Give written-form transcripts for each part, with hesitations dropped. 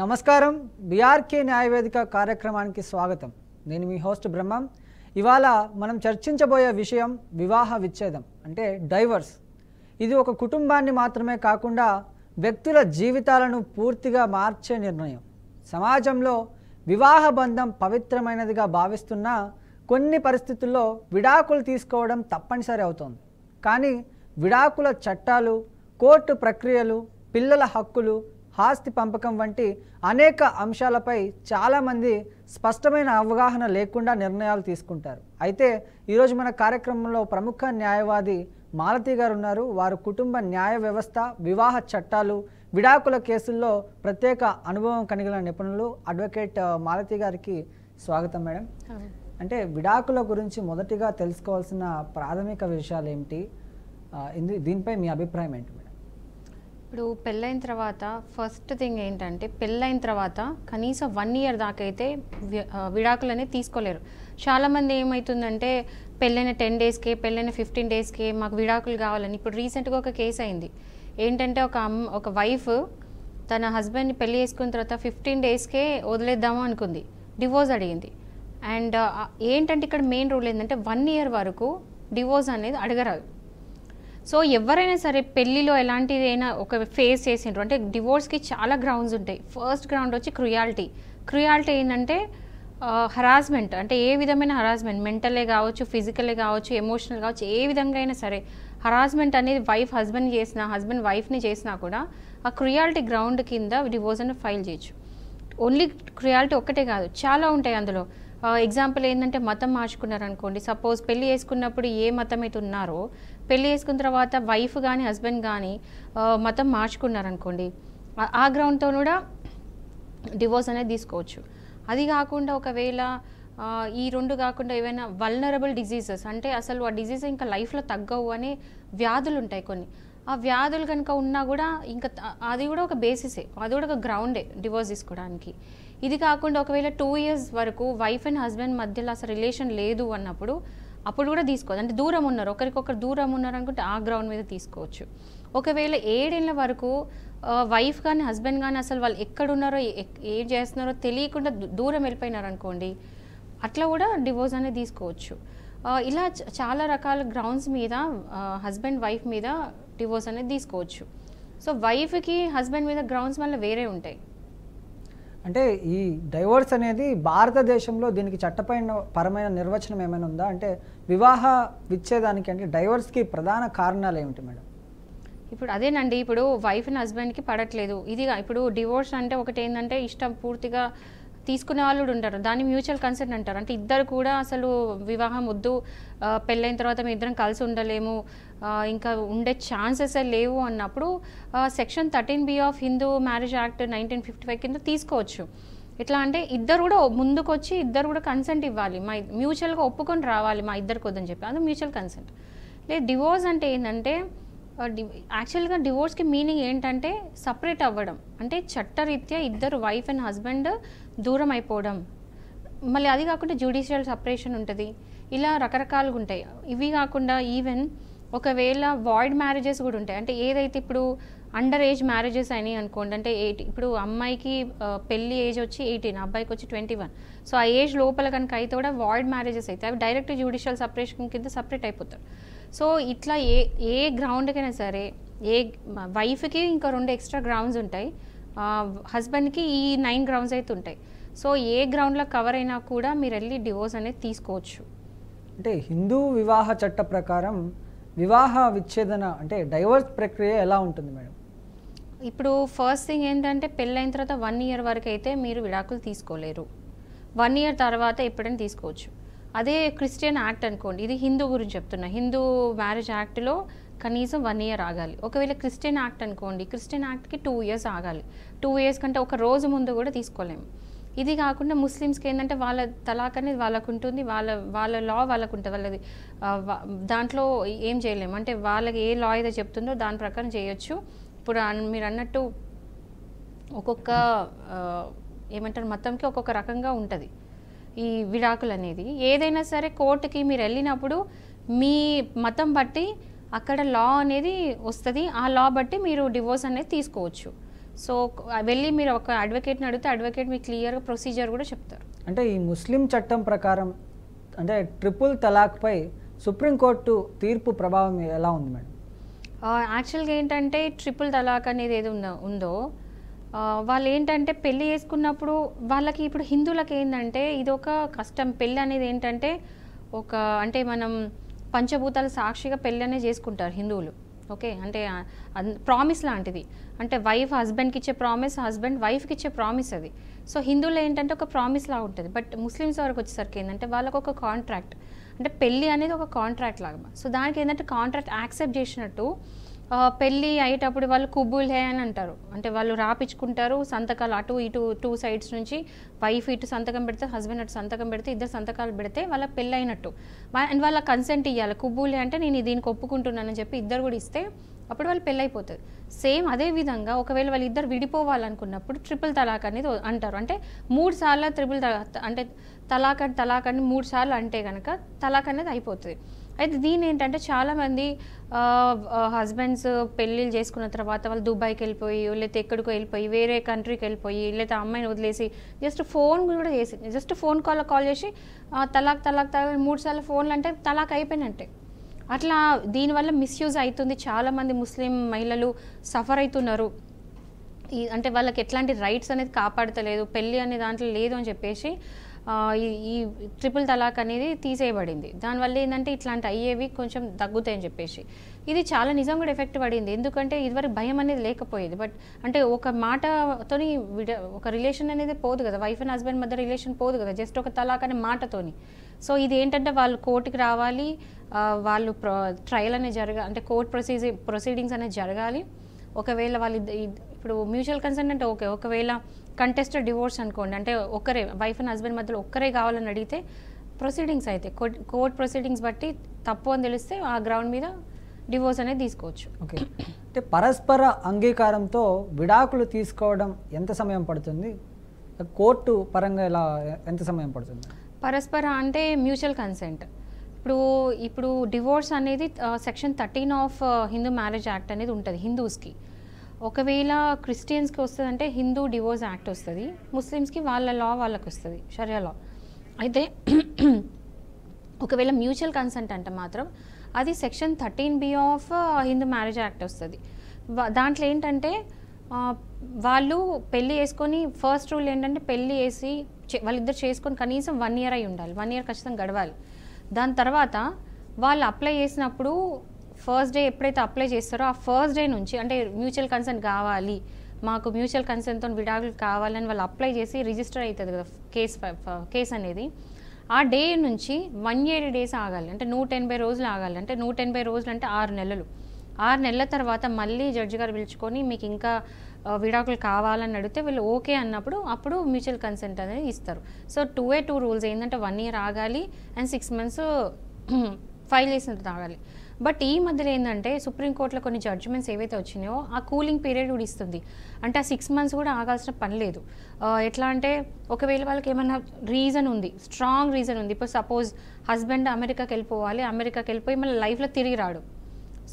నమస్కారం. బీఆర్కే న్యాయవేదిక కార్యక్రమానికి స్వాగతం. నేను మీ హోస్ట్ బ్రహ్మం. ఇవాళ మనం చర్చించబోయే విషయం వివాహ విచ్ఛేదం అంటే డైవర్స్. ఇది ఒక కుటుంబాన్ని మాత్రమే కాకుండా వ్యక్తుల జీవితాలను పూర్తిగా మార్చే నిర్ణయం. సమాజంలో వివాహ బంధం పవిత్రమైనదిగా భావిస్తున్న కొన్ని పరిస్థితుల్లో విడాకులు తీసుకోవడం తప్పనిసరి అవుతోంది. కానీ విడాకుల చట్టాలు, కోర్టు ప్రక్రియలు, పిల్లల హక్కులు, ఆస్తి పంపకం వంటి అనేక అంశాలపై చాలామంది స్పష్టమైన అవగాహన లేకుండా నిర్ణయాలు తీసుకుంటారు. అయితే ఈరోజు మన కార్యక్రమంలో ప్రముఖ న్యాయవాది మాలతి గారు ఉన్నారు. వారు కుటుంబ న్యాయ వ్యవస్థ, వివాహ చట్టాలు, విడాకుల కేసుల్లో ప్రత్యేక అనుభవం కలిగిన నిపుణులు. అడ్వకేట్ మాలతి గారికి స్వాగతం మేడం. అంటే విడాకుల గురించి మొదటిగా తెలుసుకోవాల్సిన ప్రాథమిక విషయాలు ఏమిటి, దీనిపై మీ అభిప్రాయం ఏంటి మేడం? ఇప్పుడు పెళ్ళైన తర్వాత ఫస్ట్ థింగ్ ఏంటంటే, పెళ్ళైన తర్వాత కనీసం 1 year దాకా అయితే విడాకులు అనేది తీసుకోలేరు. చాలామంది ఏమవుతుందంటే పెళ్ళైన 10 daysకే, పెళ్ళైన 15 daysకే మాకు విడాకులు కావాలని. ఇప్పుడు రీసెంట్గా ఒక కేసు అయింది. ఏంటంటే ఒక వైఫ్ తన హస్బెండ్ని పెళ్ళి చేసుకున్న తర్వాత 15 daysకే వదిలేద్దాము అనుకుంది, డివోర్స్ అడిగింది. అండ్ ఏంటంటే ఇక్కడ మెయిన్ రూల్ ఏంటంటే 1 year వరకు డివోర్స్ అనేది అడగరాదు. సో ఎవరైనా సరే పెళ్ళిలో ఎలాంటిదైనా ఒక ఫేస్ చేసిండ్రు అంటే డివోర్స్కి చాలా గ్రౌండ్స్ ఉంటాయి. ఫస్ట్ గ్రౌండ్ వచ్చి క్రుయాలిటీ ఏంటంటే హరాస్మెంట్, అంటే ఏ విధమైన హరాస్మెంట్, మెంటలే కావచ్చు, ఫిజికలే కావచ్చు, ఎమోషనల్ కావచ్చు, ఏ విధంగా అయినా సరే హరాస్మెంట్ అనేది వైఫ్ హస్బెండ్ చేసినా, హస్బెండ్ వైఫ్ని చేసినా కూడా ఆ క్రుయాలిటీ గ్రౌండ్ కింద డివోర్స్ అని ఫైల్ చేయొచ్చు. ఓన్లీ క్రుయాలిటీ ఒక్కటే కాదు, చాలా ఉంటాయి అందులో. ఎగ్జాంపుల్ ఏంటంటే మతం మార్చుకున్నారనుకోండి. సపోజ్ పెళ్ళి చేసుకున్నప్పుడు ఏ మతం అయితే ఉన్నారో, పెళ్ళి చేసుకున్న తర్వాత వైఫ్ కానీ హస్బెండ్ కానీ మతం మార్చుకున్నారనుకోండి, ఆ గ్రౌండ్తో కూడా డివోర్స్ అనేది తీసుకోవచ్చు. అది కాకుండా ఒకవేళ ఈ రెండు కాకుండా ఏవైనా వల్నరబుల్ డిజీజెస్, అంటే అసలు ఆ డిజీజ్ ఇంకా లైఫ్లో తగ్గవు అనే వ్యాధులు ఉంటాయి కొన్ని. ఆ వ్యాధులు కనుక ఉన్నా కూడా ఇంకా అది కూడా ఒక బేసిసే, అది కూడా ఒక గ్రౌండే డివోర్స్ తీసుకోవడానికి. ఇది కాకుండా ఒకవేళ 2 years వరకు వైఫ్ అండ్ హస్బెండ్ మధ్యలో అసలు రిలేషన్ లేదు అన్నప్పుడు అప్పుడు కూడా తీసుకోవచ్చు. అంటే దూరం ఉన్నారు, ఒకరికొకరు దూరం ఉన్నారు అనుకుంటే ఆ గ్రౌండ్ మీద తీసుకోవచ్చు. ఒకవేళ 7 ఏళ్ళ వరకు వైఫ్ కానీ హస్బెండ్ కానీ అసలు వాళ్ళు ఎక్కడున్నారో ఏం చేస్తున్నారో తెలియకుండా దూరం వెళ్ళిపోయినారు అనుకోండి, అట్లా కూడా డివోర్స్ అనేది తీసుకోవచ్చు. ఇలా చాలా రకాల గ్రౌండ్స్ మీద హస్బెండ్ వైఫ్ మీద డివోర్స్ అనేది తీసుకోవచ్చు. సో వైఫ్కి హస్బెండ్ మీద గ్రౌండ్స్ వల్ల వేరే ఉంటాయి. అంటే ఈ డైవోర్స్ అనేది భారతదేశంలో దీనికి పరమైన నిర్వచనం ఏమైనా ఉందా? అంటే వివాహ విచ్ఛేదానికి అంటే డైవోర్స్కి ప్రధాన కారణాలు ఏమిటి మేడం? ఇప్పుడు అదేనండి, ఇప్పుడు వైఫ్ అండ్ హస్బెండ్కి పడట్లేదు. ఇది ఇప్పుడు డివోర్స్ అంటే ఒకటి ఏంటంటే ఇష్టం పూర్తిగా తీసుకునే వాళ్ళు ఉంటారు, దాన్ని మ్యూచువల్ కన్సెంట్ అంటారు. అంటే ఇద్దరు కూడా అసలు వివాహం వద్దు, పెళ్ళైన తర్వాత మేము ఇద్దరం కలిసి ఉండలేము, ఇంకా ఉండే ఛాన్సెస్ లేవు అన్నప్పుడు section 13B of Hindu marriage act 1955 కింద తీసుకోవచ్చు. ఎట్లా అంటే ఇద్దరు కూడా ముందుకు వచ్చి ఇద్దరు కూడా కన్సెంట్ ఇవ్వాలి, మా మ్యూచువల్గా ఒప్పుకొని రావాలి మా ఇద్దరికి వద్దని చెప్పి, అది మ్యూచువల్ కన్సెంట్. లేదు డివోర్స్ అంటే ఏంటంటే యాక్చువల్గా డివోర్స్కి మీనింగ్ ఏంటంటే సపరేట్ అవ్వడం, అంటే చట్టరీత్యా ఇద్దరు వైఫ్ అండ్ హస్బెండ్ దూరం అయిపోవడం. మళ్ళీ అది కాకుండా జ్యుడిషియల్ సపరేషన్ ఉంటుంది, ఇలా రకరకాలుగా ఉంటాయి. ఇవి కాకుండా ఈవెన్ ఒకవేళ వాయిడ్ మ్యారేజెస్ కూడా ఉంటాయి. అంటే ఏదైతే ఇప్పుడు అండర్ ఏజ్ మ్యారేజెస్ అయినాయి అనుకోండి, అంటే 8, ఇప్పుడు అమ్మాయికి పెళ్ళి ఏజ్ వచ్చి 18, అబ్బాయికి వచ్చి 21. సో ఆ ఏజ్ లోపల కనుక అయితే కూడా వాయిడ్ మ్యారేజెస్ అయితే అవి డైరెక్ట్ జ్యుడిషియల్ సపరేషన్ కింద సపరేట్ అయిపోతారు. సో ఇట్లా ఏ గ్రౌండ్కైనా సరే వైఫ్కి ఇంకా 2 extra గ్రౌండ్స్ ఉంటాయి, హస్బెండ్కి ఈ 9 గ్రౌండ్స్ అయితే ఉంటాయి. సో ఏ గ్రౌండ్లో కవర్ అయినా కూడా మీరు వెళ్ళి డివోర్స్ అనేది తీసుకోవచ్చు. అంటే హిందూ వివాహ చట్ట ప్రకారం వివాహ విచ్ఛేదన అంటే డైవోర్స్ ప్రక్రియ ఎలా ఉంటుంది మేడం? ఇప్పుడు ఫస్ట్ థింగ్ ఏంటంటే పెళ్ళైన తర్వాత 1 year వరకు అయితే మీరు విడాకులు తీసుకోలేరు. 1 year తర్వాత ఎప్పుడైనా తీసుకోవచ్చు. అదే క్రిస్టియన్ యాక్ట్ అనుకోండి, ఇది హిందూ గురించి చెప్తున్నా, హిందూ మ్యారేజ్ యాక్ట్లో కనీసం 1 year ఆగాలి. ఒకవేళ క్రిస్టియన్ యాక్ట్ అనుకోండి, క్రిస్టియన్ యాక్ట్కి 2 years ఆగాలి. 2 years కంటే ఒక రోజు ముందు కూడా తీసుకోలేము. ఇది కాకుండా ముస్లిమ్స్కి ఏంటంటే వాళ్ళ తలాక్ అనేది వాళ్ళకు ఉంటుంది, వాళ్ళ లా వాళ్ళకు ఉంటుంది, వాళ్ళది దాంట్లో ఏం చేయలేము. అంటే వాళ్ళకి ఏ లా అయితే చెప్తుందో దాని ప్రకారం చేయొచ్చు. ఇప్పుడు మీరు అన్నట్టు ఒక్కొక్క ఏమంటారు మతంకి ఒక్కొక్క రకంగా ఉంటుంది ఈ విడాకులు అనేది. ఏదైనా సరే కోర్టుకి మీరు వెళ్ళినప్పుడు మీ మతం బట్టి అక్కడ లా అనేది వస్తుంది, ఆ లా బట్టి మీరు డివోర్స్ అనేది తీసుకోవచ్చు. సో వెళ్ళి మీరు ఒక అడ్వకేట్ని అడిగితే అడ్వకేట్ మీకు క్లియర్గా ప్రొసీజర్ కూడా చెప్తారు. అంటే ఈ ముస్లిం చట్టం ప్రకారం అంటే ట్రిపుల్ తలాక్పై సుప్రీంకోర్టు తీర్పు ప్రభావం ఎలా ఉంది మేడం? యాక్చువల్గా ఏంటంటే ట్రిపుల్ తలాక్ అనేది ఏది ఉందో వాళ్ళు ఏంటంటే పెళ్ళి చేసుకున్నప్పుడు వాళ్ళకి ఇప్పుడు హిందువులకి ఏంటంటే ఇది ఒక కష్టం. పెళ్ళి అనేది ఏంటంటే ఒక అంటే మనం పంచభూతాల సాక్షిగా పెళ్ళి అనేది చేసుకుంటారు హిందువులు. ఓకే, అంటే ప్రామిస్ లాంటిది. అంటే వైఫ్ హస్బెండ్కి ఇచ్చే ప్రామిస్, హస్బెండ్ వైఫ్కి ఇచ్చే ప్రామిస్ అది. సో హిందువులు ఏంటంటే ఒక ప్రామిస్ లా ఉంటుంది. బట్ ముస్లిమ్స్ వరకు వచ్చేసరికి ఏంటంటే వాళ్ళకు ఒక కాంట్రాక్ట్, అంటే పెళ్ళి అనేది ఒక కాంట్రాక్ట్ లాగా. సో దానికి ఏంటంటే కాంట్రాక్ట్ యాక్సెప్ట్ చేసినట్టు పెళ్ళి అయ్యేటప్పుడు వాళ్ళు కుబూల్ హే అని అంటారు. అంటే వాళ్ళు రాపించుకుంటారు సంతకాలు, అటు ఇటు 2 సైడ్స్ నుంచి వైఫ్ ఇటు సంతకం పెడితే హస్బెండ్ అటు సంతకం పెడితే ఇద్దరు సంతకాలు పెడితే వాళ్ళ పెళ్ళి అయినట్టు. అండ్ వాళ్ళ కన్సెంట్ ఇవ్వాలి. కుబూల్ హే అంటే నేను దీనికి ఒప్పుకుంటున్నానని చెప్పి ఇద్దరు కూడా ఇస్తే అప్పుడు వాళ్ళు పెళ్ళి అయిపోతుంది. సేమ్ అదే విధంగా ఒకవేళ వాళ్ళు ఇద్దరు విడిపోవాలనుకున్నప్పుడు ట్రిపుల్ తలాక్ అనేది అంటారు. అంటే 3 సార్లు ట్రిపుల్ అంటే తలాక్ అని 3 సార్లు అంటే కనుక తలాక్ అనేది అయిపోతుంది. అయితే దీని ఏంటంటే చాలామంది హస్బెండ్స్ పెళ్ళిళ్ళు చేసుకున్న తర్వాత వాళ్ళు దుబాయ్కి వెళ్ళిపోయి లేకపోతే ఎక్కడికో వెళ్ళిపోయి వేరే కంట్రీకి వెళ్ళిపోయి లేకపోతే అమ్మాయిని వదిలేసి జస్ట్ ఫోన్ కూడా చేసి జస్ట్ ఫోన్ కాల్ చేసి తలాక్ 3 సార్లు ఫోన్లు అంటే తలాక్ అయిపోయినట్టే. అట్లా దీనివల్ల మిస్యూజ్ అవుతుంది. చాలామంది ముస్లిం మహిళలు సఫర్ అవుతున్నారు. అంటే వాళ్ళకి ఎట్లాంటి రైట్స్ అనేది కాపాడతలేదు, పెళ్ళి అనే దాంట్లో లేదు అని చెప్పేసి ఈ ట్రిపుల్ తలాక్ అనేది తీసేయబడింది. దానివల్ల ఏంటంటే ఇట్లాంటి అయ్యేవి కొంచెం తగ్గుతాయని చెప్పేసి ఇది చాలా నిజం కూడా ఎఫెక్ట్ పడింది. ఎందుకంటే ఇదివరకు భయం అనేది లేకపోయేది. బట్ అంటే ఒక మాటతోని ఒక రిలేషన్ అనేది పోదు కదా, వైఫ్ అండ్ హస్బెండ్ మధ్య రిలేషన్ పోదు కదా, జస్ట్ ఒక తలాక్ అనే మాటతోని. సో ఇది ఏంటంటే వాళ్ళు కోర్టుకి రావాలి, వాళ్ళు ట్రయల్ అనేది అంటే కోర్ట్ ప్రొసీడింగ్స్ అనేది జరగాలి. ఒకవేళ వాళ్ళు ఇప్పుడు మ్యూచువల్ కన్సెంట్ అంటే ఓకే, ఒకవేళ కంటెస్టెడ్ డివోర్స్ అనుకోండి, అంటే ఒకరే వైఫ్ అండ్ హస్బెండ్ మధ్యలో ఒక్కరే కావాలని అడిగితే ప్రొసీడింగ్స్ అయితే కోర్ట్ ప్రొసీడింగ్స్ బట్టి తప్పు అని తెలిస్తే ఆ గ్రౌండ్ మీద డివోర్స్ అనేది తీసుకోవచ్చు. ఓకే, అంటే పరస్పర అంగీకారంతో విడాకులు తీసుకోవడం ఎంత సమయం పడుతుంది? కోర్టు పరంగా ఎంత సమయం పడుతుంది? పరస్పర అంటే మ్యూచువల్ కన్సెంట్. ఇప్పుడు డివోర్స్ అనేది section 13 of Hindu marriage act అనేది ఉంటుంది హిందూస్కి. ఒకవేళ క్రిస్టియన్స్కి వస్తుంది అంటే హిందూ డివోర్స్ యాక్ట్ వస్తుంది, ముస్లిమ్స్కి వాళ్ళ లా వాళ్ళకి వస్తుంది షరియా లా. అయితే ఒకవేళ మ్యూచువల్ కన్సెంట్ అంటే మాత్రం అది section 13B of Hindu marriage act వస్తుంది. దాంట్లో ఏంటంటే వాళ్ళు పెళ్ళి చేసుకొని ఫస్ట్ రూల్ ఏంటంటే పెళ్ళి వేసి వాళ్ళిద్దరు చేసుకొని కనీసం 1 year అయి ఉండాలి, 1 year ఖచ్చితంగా గడవాలి. దాని తర్వాత వాళ్ళు అప్లై చేసినప్పుడు ఫస్ట్ డే ఎప్పుడైతే అప్లై చేస్తారో ఆ ఫస్ట్ డే నుంచి అంటే మ్యూచువల్ కన్సెంట్ కావాలి, మాకు మ్యూచువల్ కన్సెంట్తో విడాకులు కావాలని వాళ్ళు అప్లై చేసి రిజిస్టర్ అవుతుంది కదా కేసు అనేది. ఆ డే నుంచి 180 days ఆగాలి, అంటే 180 రోజులు ఆగాలి. అంటే 180 రోజులు అంటే 6 నెలలు. 6 నెలల తర్వాత మళ్ళీ జడ్జి గారు పిలుచుకొని మీకు ఇంకా విడాకులు కావాలని అడిగితే వీళ్ళు ఓకే అన్నప్పుడు అప్పుడు మ్యూచువల్ కన్సెంట్ అనేది ఇస్తారు. సో 2 రూల్స్ ఏంటంటే 1 year ఆగాలి అండ్ 6 months ఫైల్ చేసినట్టు ఆగాలి. బట్ ఈ మధ్యలో ఏంటంటే సుప్రీంకోర్టులో కొన్ని జడ్జిమెంట్స్ ఏవైతే వచ్చినాయో ఆ కూలింగ్ పీరియడ్ కూడా ఇస్తుంది. అంటే ఆ 6 months కూడా ఆగాల్సిన పని లేదు. ఎట్లా అంటే ఒకవేళ వాళ్ళకి ఏమైనా రీజన్ ఉంది, స్ట్రాంగ్ రీజన్ ఉంది. ఇప్పుడు సపోజ్ హస్బెండ్ అమెరికాకి వెళ్ళిపోవాలి, అమెరికాకి వెళ్ళిపోయి మళ్ళీ లైఫ్లో తిరిగి రాడు.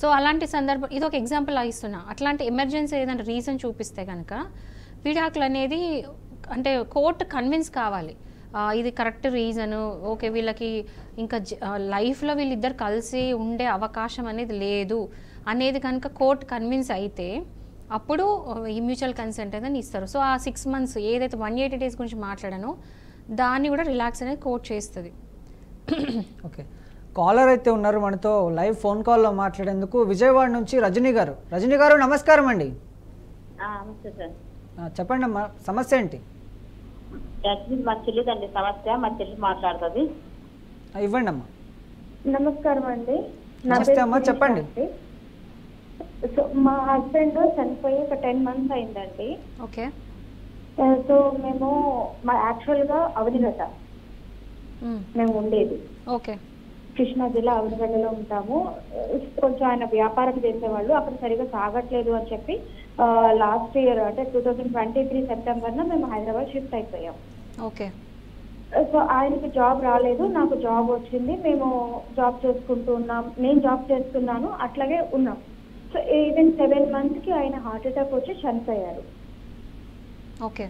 సో అలాంటి సందర్భం ఇది ఒక ఎగ్జాంపుల్ ఇస్తున్నా. అట్లాంటి ఎమర్జెన్సీ ఏదైనా రీజన్ చూపిస్తే కనుక విడాకులు అనేది అంటే కోర్టు కన్విన్స్ కావాలి ఇది కరెక్ట్ రీజను, ఓకే వీళ్ళకి ఇంకా లైఫ్లో వీళ్ళిద్దరు కలిసి ఉండే అవకాశం అనేది లేదు అనేది కనుక కోర్టు కన్విన్స్ అయితే అప్పుడు ఈ మ్యూచువల్ కన్సెంట్ అనేది ఇస్తారు. సో ఆ 6 months ఏదైతే 180 days గురించి మాట్లాడానో దాన్ని కూడా రిలాక్స్ అనేది కోర్టు చేస్తుంది. ఓకే, కాలర్ అయితే ఉన్నారు మనతో లైవ్ ఫోన్ కాల్లో మాట్లాడేందుకు. విజయవాడ నుంచి రజనీ గారు నమస్కారం అండి. చెప్పండి అమ్మా, సమస్య ఏంటి? మా చెల్లిదండి సమస్య, మా చెల్లి మాట్లాడుతుంది. ఇవ్వండి అమ్మా. నమస్కారం అండి. నమస్తే అమ్మా, చెప్పండి. సో మా హస్బెండ్ చనిపోయి ఒక 10 months అయిందండి. ఓకే. సో మేము యాక్చువల్గా అవనిగడ్డ మేము ఉండేది. ఓకే. కృష్ణా జిల్లా అవనిగడ్డలో ఉంటాము. కొంచెం ఆయన వ్యాపారం చేసేవాళ్ళు, అక్కడ సరిగా సాగట్లేదు అని చెప్పి లాస్ట్ ఇయర్ అంటే 2023 సెప్టెంబర్న మేము హైదరాబాద్ షిఫ్ట్ అయిపోయాం. ఓకే. సో ఆయనకి జాబ్ రాలేదు, నాకు జాబ్ వచ్చింది. మేము జాబ్ చేసుకుంటూ ఉన్నాం, నేను జాబ్ చేస్తున్నాను, అట్లాగే ఉన్నాం. సో ఈవెన్ 7 monthsకి ఆయన హార్ట్ అటాక్ వచ్చి చనిపోయారు. ఓకే.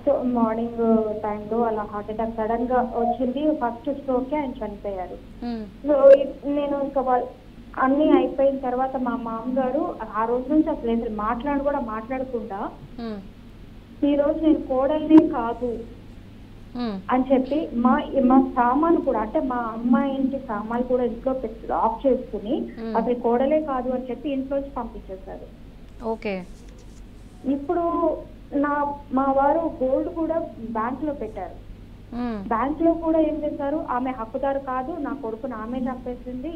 సో మార్నింగ్ టైంలో అలా హార్ట్ అటాక్ సడన్ గా వచ్చింది. ఫస్ట్ స్ట్రోక్ ఆయన చనిపోయారు. సో నేను ఇంకా అన్ని అయిపోయిన తర్వాత మా మామగారు ఆ రోజు నుంచి అసలు మాట్లాడకుండా ఈ రోజు నేను కోడల్నే కాదు అని చెప్పి మా సామాన్లు కూడా, అంటే మా అమ్మాయి ఇంటి సామాన్లు కూడా ఇంట్లో ఆఫ్ చేసుకుని అసలు కోడలే కాదు అని చెప్పి ఇంట్లోంచి పంపించేశారు. ఓకే. ఇప్పుడు మా వారు గోల్డ్ కూడా బ్యాంక్ లో పెట్టారు. బ్యాంక్ లో కూడా ఏం చేశారు, ఆమె హక్కుదారు కాదు, నా కొడుకుని ఆమె చంపేసింది,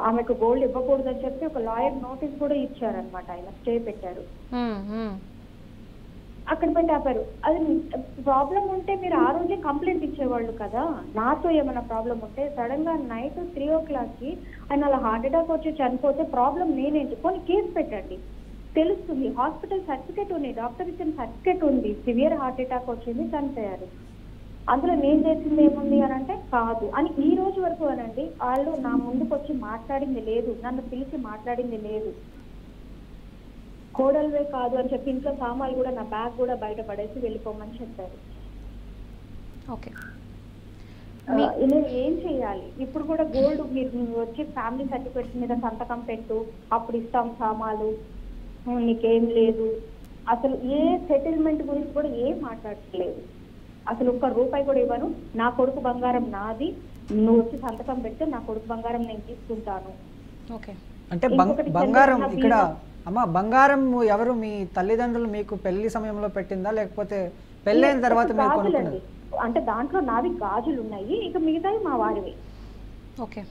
ఆమెకు గోల్డ్ ఇవ్వకూడదు అని చెప్పి ఒక లాయర్ నోటీస్ కూడా ఇచ్చారనమాట. ఆయన స్టే పెట్టారు, అక్కడ పెట్టి ఆపారు. అది ప్రాబ్లం ఉంటే మీరు ఆ రోజే కంప్లైంట్ ఇచ్చేవాళ్ళు కదా. నాతో ఏమైనా ప్రాబ్లం ఉంటే సడన్ గా నైట్ 3 o'clock ఆయన అలా హార్ట్ అటాక్ వచ్చి చనిపోతే ప్రాబ్లం నేనేంటి, కొన్ని కేసు పెట్టండి, తెలుస్తుంది. హాస్పిటల్ సర్టిఫికేట్ ఉంది, డాక్టర్ ఇచ్చిన సర్టిఫికేట్ ఉంది, సివియర్ హార్ట్ అటాక్ వచ్చింది, చనిపోయారు. అందులో నేను చేసింది ఏముంది అని అంటే కాదు అని ఈ రోజు వరకు అనండి. వాళ్ళు నా ముందుకు వచ్చి మాట్లాడింది లేదు, నన్ను పిలిచి మాట్లాడింది లేదు. కోడల్వే కాదు అని చెప్పి ఇంట్లో సామాన్లు కూడా, నా బ్యాగ్ కూడా బయట పడేసి వెళ్ళిపోమని చెప్పారు. ఓకే. నేను ఏం చేయాలి ఇప్పుడు? కూడా గోల్డ్ మీరు వచ్చి ఫ్యామిలీ సర్టిఫికేట్స్ మీద సంతకం పెట్టు, అప్పుడు ఇస్తాం సామాలు, నీకేం లేదు. అసలు ఏ సెటిల్మెంట్ గురించి కూడా ఏం మాట్లాడట్లేదు. అసలు ₹1 కూడా ఇవ్వను, నా కొడుకు బంగారం నాది, నువ్వు వచ్చి సంతకం పెడితే నా కొడుకు బంగారం నేను తీసుకుంటాను. ఓకే. అంటే బంగారం ఇక్కడ అమ్మ, బంగారం ఎవరు, మీ తల్లిదండ్రులు మీకు పెళ్లి సమయంలో పెట్టిందా లేకపోతే పెళ్ళైన తర్వాత మీరు కొనుక్కున్నారా? అంటే దాంట్లో నావి గాజులు ఉన్నాయి, ఇక మిగతావి మా వారివి. ఓకే.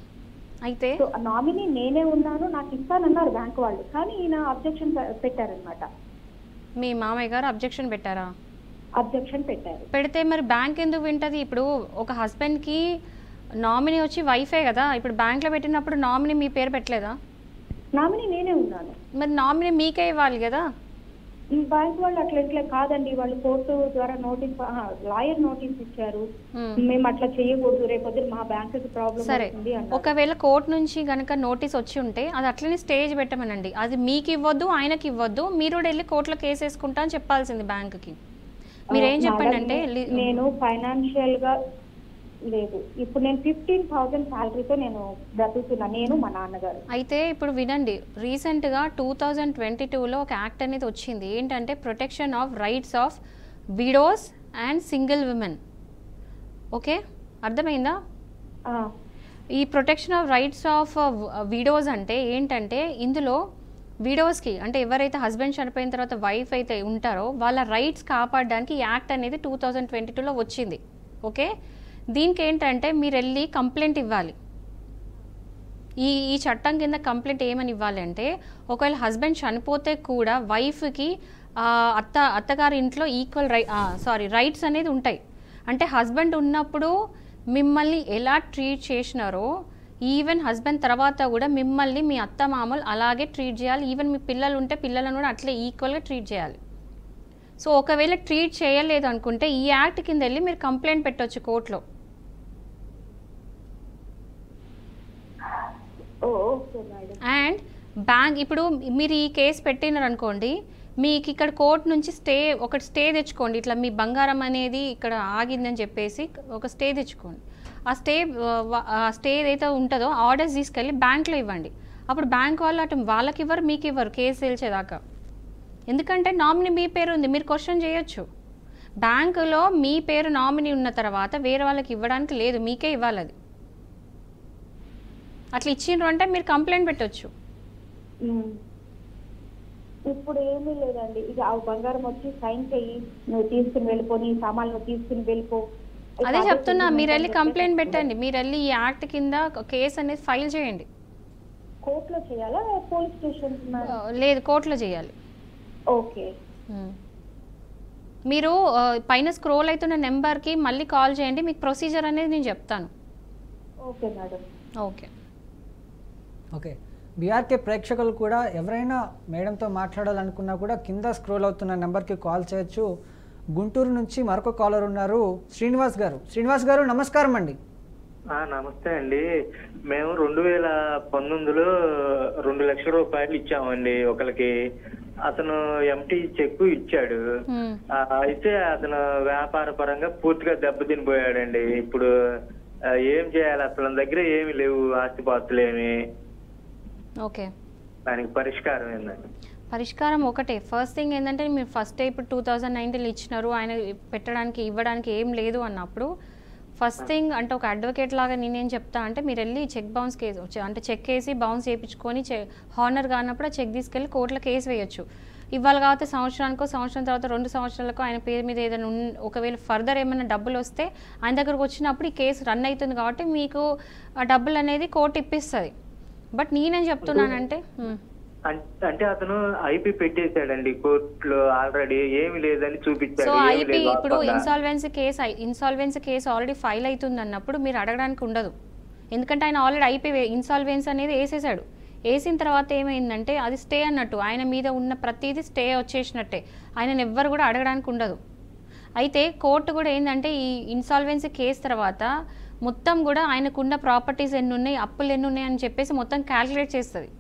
అయితే నామినీ నేనే ఉన్నాను, నాకు ఇస్తానన్నారు బ్యాంక్ వాళ్ళు, కానీ ఈయన అబ్జెక్షన్ పెట్టారనమాట. మీ మామయ్య గారు అబ్జెక్షన్ పెట్టారా? అబ్జెక్షన్ పెట్టారు. పెడితే మరి బ్యాంక్ ఎందుకు వింటది? ఇప్పుడు ఒక హస్బెండ్కి నామినీ వచ్చి వైఫే కదా, ఇప్పుడు బ్యాంక్లో పెట్టినప్పుడు నామినీ మీ పేరు పెట్టలేదా? నామినీ నేనే ఉన్నాను. మరి నామినీ మీకే ఇవ్వాలి కదా. బ్యాంక్ వాళ్ళు అట్లా ఇట్లా కాదండి, వాళ్ళు కోర్టు ద్వారా నోటీస్, లాయర్ నోటీస్ ఇచ్చారు, మేము అట్లా చేయకూడదు, రేపొద్దు మా బ్యాంక్ ప్రాబ్లం అవుతుంది అన్నారు. ఒకవేళ కోర్టు నుంచి గనక నోటీస్ వచ్చి ఉంటే అది అట్లనే స్టేజ్ పెట్టమనండి. అది మీకు ఇవ్వద్దు, ఆయనకి ఇవ్వద్దు, మీరు కూడా వెళ్ళి కోర్టులో కేసు వేసుకుంటా అని చెప్పాల్సింది బ్యాంక్కి. మీరేం చెప్పండి అంటే, నేను ఫైనాన్షియల్ గా లేదు, ఇప్పుడు నేను 15,000 శాలరీతో నేను బ్రతుకుతున్నా, నేను మా నాన్నగారు. అయితే ఇప్పుడు వినండి, రీసెంట్గా 2022లో ఒక యాక్ట్ అనేది వచ్చింది, ఏంటంటే protection of rights of widows and single women. Okay, అర్థమైందా? ఈ protection of rights of widows అంటే ఏంటంటే, ఇందులో విడోస్కి అంటే ఎవరైతే హస్బెండ్ చనిపోయిన తర్వాత వైఫ్ అయితే ఉంటారో వాళ్ళ రైట్స్ కాపాడడానికి యాక్ట్ అనేది 2022లో వచ్చింది. ఓకే, దీనికి ఏంటంటే మీరు వెళ్ళి కంప్లైంట్ ఇవ్వాలి. ఈ చట్టం కింద కంప్లైంట్ ఏమని ఇవ్వాలి అంటే, ఒకవేళ హస్బెండ్ చనిపోతే కూడా వైఫ్కి అత్తగారి ఇంట్లో ఈక్వల్ రైట్స్ అనేది ఉంటాయి. అంటే హస్బెండ్ ఉన్నప్పుడు మిమ్మల్ని ఎలా ట్రీట్ చేసినారో ఈవెన్ హస్బెండ్ తర్వాత కూడా మిమ్మల్ని మీ అత్త మామూలు అలాగే ట్రీట్ చేయాలి. ఈవెన్ మీ పిల్లలు ఉంటే పిల్లలను కూడా అట్లే ఈక్వల్గా ట్రీట్ చేయాలి. సో ఒకవేళ ట్రీట్ చేయలేదు అనుకుంటే ఈ యాక్ట్ కింద వెళ్ళి మీరు కంప్లైంట్ పెట్టవచ్చు కోర్టులో. అండ్ బ్యాంక్ ఇప్పుడు మీరు ఈ కేసు పెట్టినారు అనుకోండి, మీకు ఇక్కడ కోర్టు నుంచి స్టే తెచ్చుకోండి. ఇట్లా మీ బంగారం అనేది ఇక్కడ ఆగిందని చెప్పేసి ఒక స్టే తెచ్చుకోండి. ఆ స్టే ఏదైతే ఉంటుందో ఆర్డర్స్ తీసుకెళ్ళి బ్యాంక్లో ఇవ్వండి. అప్పుడు బ్యాంక్ వాళ్ళు అటు వాళ్ళకి ఇవ్వరు, మీకు ఇవ్వరు కేసు తేల్చేదాకా. ఎందుకంటే నామినీ మీ పేరు ఉంది, మీరు క్వశ్చన్ చేయొచ్చు. బ్యాంకులో మీ పేరు నామినీ ఉన్న తర్వాత వేరే వాళ్ళకి ఇవ్వడానికి లేదు, మీకే ఇవ్వాలి. అది అట్లా ఇచ్చిండ్రు అంటే మీరు కంప్లైంట్ పెట్టవచ్చు. ఇప్పుడు ఏమీ లేదండి, ఇక ఆ బంగారం వచ్చి సైన్ చెయ్యి, నువ్వు తీసుకుని వెళ్ళిపో, నీ సామాన్లు నువ్వు తీసుకుని వెళ్ళిపో. అదే చెప్తున్నా, మీరు వెళ్ళి కంప్లైంట్ పెట్టండి. మీరు వెళ్ళి ఈ యాక్ట్ కింద కేసు అనేది ఫైల్ చేయండి. కోర్టులో చేయాలా పోలీస్ స్టేషన్? లేదు, కోర్టులో చేయాలి. ఓకే, మీరు పైన స్క్రోల్ అవుతున్న నెంబర్కి మళ్ళీ కాల్ చేయండి, మీకు ప్రొసీజర్ అనేది నేను చెప్తాను. Okay madam. Okay okay. BRK ప్రేక్షకులు కూడా ఎవరైనా మేడంతో మాట్లాడాలనుకున్నా కూడా కింద స్క్రోల్ అవుతున్న నెంబర్కి కాల్ చేయొచ్చు. గుంటూరు నుంచి మరొక కాలర్ ఉన్నారు, శ్రీనివాస్ గారు. శ్రీనివాస్ గారు నమస్కారం అండి. నమస్తే అండి. మేము 2019లో 2 లక్షల రూపాయలు ఇచ్చామండి ఒకరికి. అతను ఎంటీ చెక్ ఇచ్చాడు. అయితే అతను వ్యాపార పరంగా పూర్తిగా దెబ్బతినిపోయాడండి. ఇప్పుడు ఏం చేయాలి? అతని దగ్గర ఏమి లేవు, ఆస్తిపాస్తులు ఏమి. ఓకే, దానికి పరిష్కారం ఏంటండి? పరిష్కారం ఒకటే. ఫస్ట్ థింగ్ ఏంటంటే మీరు ఫస్ట్ ఇప్పుడు 2019 ఇచ్చినారు, ఆయన పెట్టడానికి ఇవ్వడానికి ఏం లేదు అన్నప్పుడు ఫస్ట్ థింగ్ అంటే ఒక అడ్వకేట్ లాగా నేనేం చెప్తా అంటే మీరు వెళ్ళి చెక్ బౌన్స్ కేసు అంటే చెక్ వేసి బౌన్స్ చేయించుకొని హానర్ కానప్పుడు చెక్ తీసుకెళ్ళి కోర్టులో కేసు వేయొచ్చు. ఇవాళ కాబట్టి సంవత్సరం తర్వాత 2 సంవత్సరాలకు ఆయన పేరు మీద ఏదైనా ఒకవేళ ఫర్దర్ ఏమైనా డబ్బులు వస్తే ఆయన దగ్గరకు వచ్చినప్పుడు ఈ కేసు రన్ అవుతుంది కాబట్టి మీకు ఆ డబ్బులు అనేది కోర్టు ఇప్పిస్తుంది. బట్ నేనేం చెప్తున్నానంటే అంటే అతను ఐపీ పెట్టేశాడండి కోర్టులో ఆల్రెడీ, ఏమి లేదని చూపించాడు. సో ఐపీ ఇప్పుడు ఇన్సాల్వెన్సీ కేసు ఆల్రెడీ ఫైల్ అవుతుంది అన్నప్పుడు మీరు అడగడానికి ఉండదు. ఎందుకంటే ఆయన ఆల్రెడీ ఐపీ ఇన్సాల్వెన్సీ అనేది వేసేసాడు. వేసిన తర్వాత ఏమైందంటే అది స్టే అన్నట్టు, ఆయన మీద ఉన్న ప్రతిదీ స్టే వచ్చేసినట్టే, ఆయనను ఎవ్వరు కూడా అడగడానికి ఉండదు. అయితే కోర్టు కూడా ఏంటంటే ఈ ఇన్సాల్వెన్సీ కేసు తర్వాత మొత్తం కూడా ఆయనకున్న ప్రాపర్టీస్ ఎన్ని ఉన్నాయి, అప్పులు ఎన్ని ఉన్నాయి అని చెప్పేసి మొత్తం క్యాలిక్యులేట్ చేస్తుంది.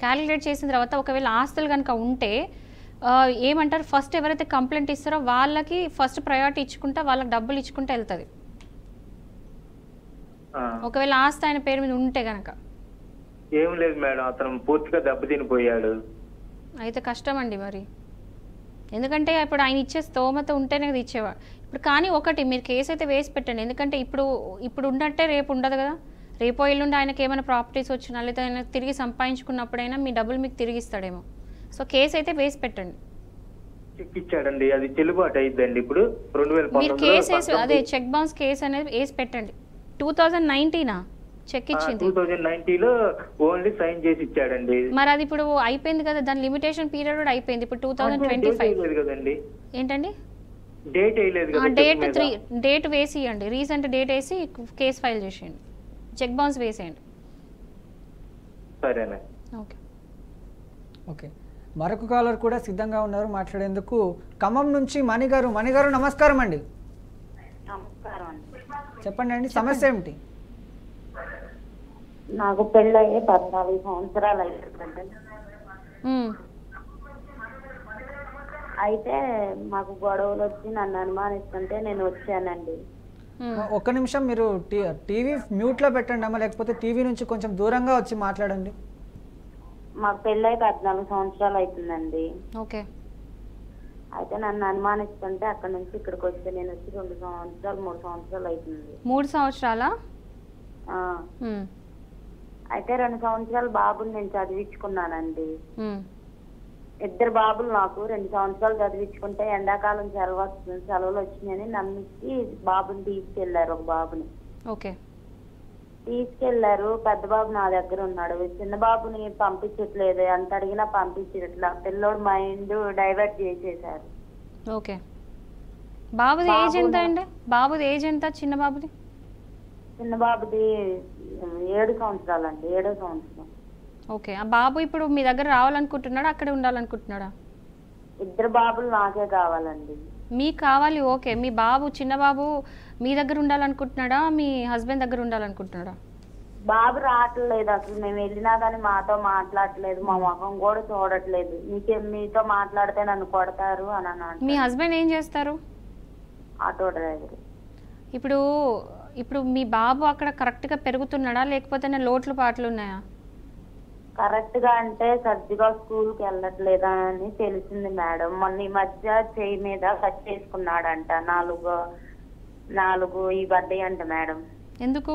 క్యాలిక్యులేట్ చేసిన తర్వాత ఒకవేళ ఆస్తులు కనుక ఉంటే ఏమంటారు, ఫస్ట్ ఎవరైతే కంప్లైంట్ ఇస్తారో వాళ్ళకి ఫస్ట్ ప్రయారిటీ ఇచ్చుకుంటా వాళ్ళకి డబ్బులు ఇచ్చుకుంటూ వెళ్తుంది. ఒకవేళ ఆస్తి ఆయన పేరు మీద ఉంటే కనుక. ఏం లేదు మేడం, అతను పూర్తిగా దెబ్బతినిపోయాడు. అయితే కష్టం అండి మరి, ఎందుకంటే ఇప్పుడు ఆయన ఇచ్చే స్తోమత ఉంటేనే కదా ఇచ్చేవాడు. ఇప్పుడు కానీ ఒకటి మీరు కేసు అయితే వేసి పెట్టండి, ఎందుకంటే ఇప్పుడు ఉన్నట్టే రేపు ఉండదు కదా. రేపో ఎల్లుండి ఆయనకి ఏమైనా ప్రాపర్టీస్ వచ్చినా లేదా ఆయన తిరిగి సంపాదించుకున్నప్పుడైనా మీ డబ్బులు మీకు తిరిగి ఇస్తాడేమో. సో కేసు అయితే వేసి పెట్టండి. చెక్ ఇచ్చాడండి, అది చెల్లుబాటు అయిద్దండి. ఇప్పుడు మీరు కేసు వేసి అదే చెక్ బౌన్స్ కేసు అనేది వేసి పెట్టండి. 2019 చెక్ ఇచ్చింది, 2019లో ఓన్లీ సైన్ చేసి ఇచ్చాడండి. మరి అది ఇప్పుడు అయిపోయింది కదా, దాని లిమిటేషన్ పీరియడ్ కూడా అయిపోయింది. ఇప్పుడు 2025 కదండి. ఏంటండి డేట్ వేయలేదు కదా, డేట్ వేసి ఇవ్వండి, రీసెంట్ డేట్ వేసి కేసు ఫైల్ చేసేయండి, చెక్ బౌన్స్ వేసేయండి. సరేనా? ఓకే ఓకే, మరొక కాలర్ కూడా సిద్ధంగా ఉన్నారు మాట్లాడేందుకు. ఖమ్మం నుంచి మణిగారు నమస్కారం అండి. చెప్పండి అండి, సమస్య ఏమిటి? నాకు పెళ్ళయ్యే 14 సంవత్సరాలు అయిపోయిందండి. అయితే మాకు గొడవలు వచ్చి నన్ను అనుమానిస్తుంటే నేను వచ్చానండి. ఒక్క నిమిషం, మీరు టీవీ మ్యూట్లో పెట్టండి అమ్మా, లేకపోతే టీవీ నుంచి కొంచెం దూరంగా వచ్చి మాట్లాడండి. మాకు పెళ్ళై 14 సంవత్సరాలు అవుతుందండి. ఓకే. అయితే నన్ను అనుమానిస్తుంటే అక్కడ నుంచి ఇక్కడికి వస్తే నేను వచ్చి 2 సంవత్సరాలు 3 సంవత్సరాలు అవుతుంది. 3 సంవత్సరాలా? అయితే 2 సంవత్సరాలు బాబుని నేను చదివించుకున్నానండి. 2 బాబులు నాకు 2 సంవత్సరాలు చదివించుకుంటే ఎండాకాలం సెలవులు వచ్చినాయని నమ్మించి బాబుని తీసుకెళ్లారు. ఒక బాబుని తీసుకెళ్లారు. పెద్ద బాబు నా దగ్గర ఉన్నాడు, చిన్న బాబుని పంపించట్లేదు, ఎంత అడిగినా పంపించట్లా. పిల్లోడు మైండ్ డైవర్ట్ చేసేసారు. ఓకే. బాబుది ఏజ్ ఎంత అండి? బాబుది ఏజ్ ఎంత? చిన్న బాబుది? చిన్న బాబుది 7 సంవత్సరాలు అండి, 7వ సంవత్సరం. ఓకే. ఆ బాబు ఇప్పుడు మీ దగ్గర రావాలనుకుంటున్నాడా, అక్కడే ఉండాలనుకుంటున్నాడా? 2 బాబులు నాకే కావాలండి. మీకు కావాలి, ఓకే. మీ బాబు చిన్న బాబు మీ దగ్గర ఉండాలనుకుంటున్నాడా, మీ హస్బెండ్ దగ్గర ఉండాలనుకుంటున్నాడా? బాబు రావట్లేదు అసలు, మేము వెళ్ళినా కానీ మాతో మాట్లాడట్లేదు, మా ముఖం కూడా చూడట్లేదు. మీతో మాట్లాడితే నన్ను కొడతారు అని అన్నాడు. మీ హస్బెండ్ ఏం చేస్తారు? Auto driver. ఇప్పుడు మీ బాబు అక్కడ కరెక్ట్గా పెరుగుతున్నాడా, లేకపోతే లోట్లు పాటలు ఉన్నాయా? కరెక్ట్ గా అంటే సర్దిగా స్కూల్కి వెళ్ళట్లేదా అని తెలిసింది మేడం. మొన్న ఈ మధ్య చేయి మీద కట్ చేసుకున్నాడంట, 4 ఈ బర్త్డే అంట మేడం. ఎందుకు?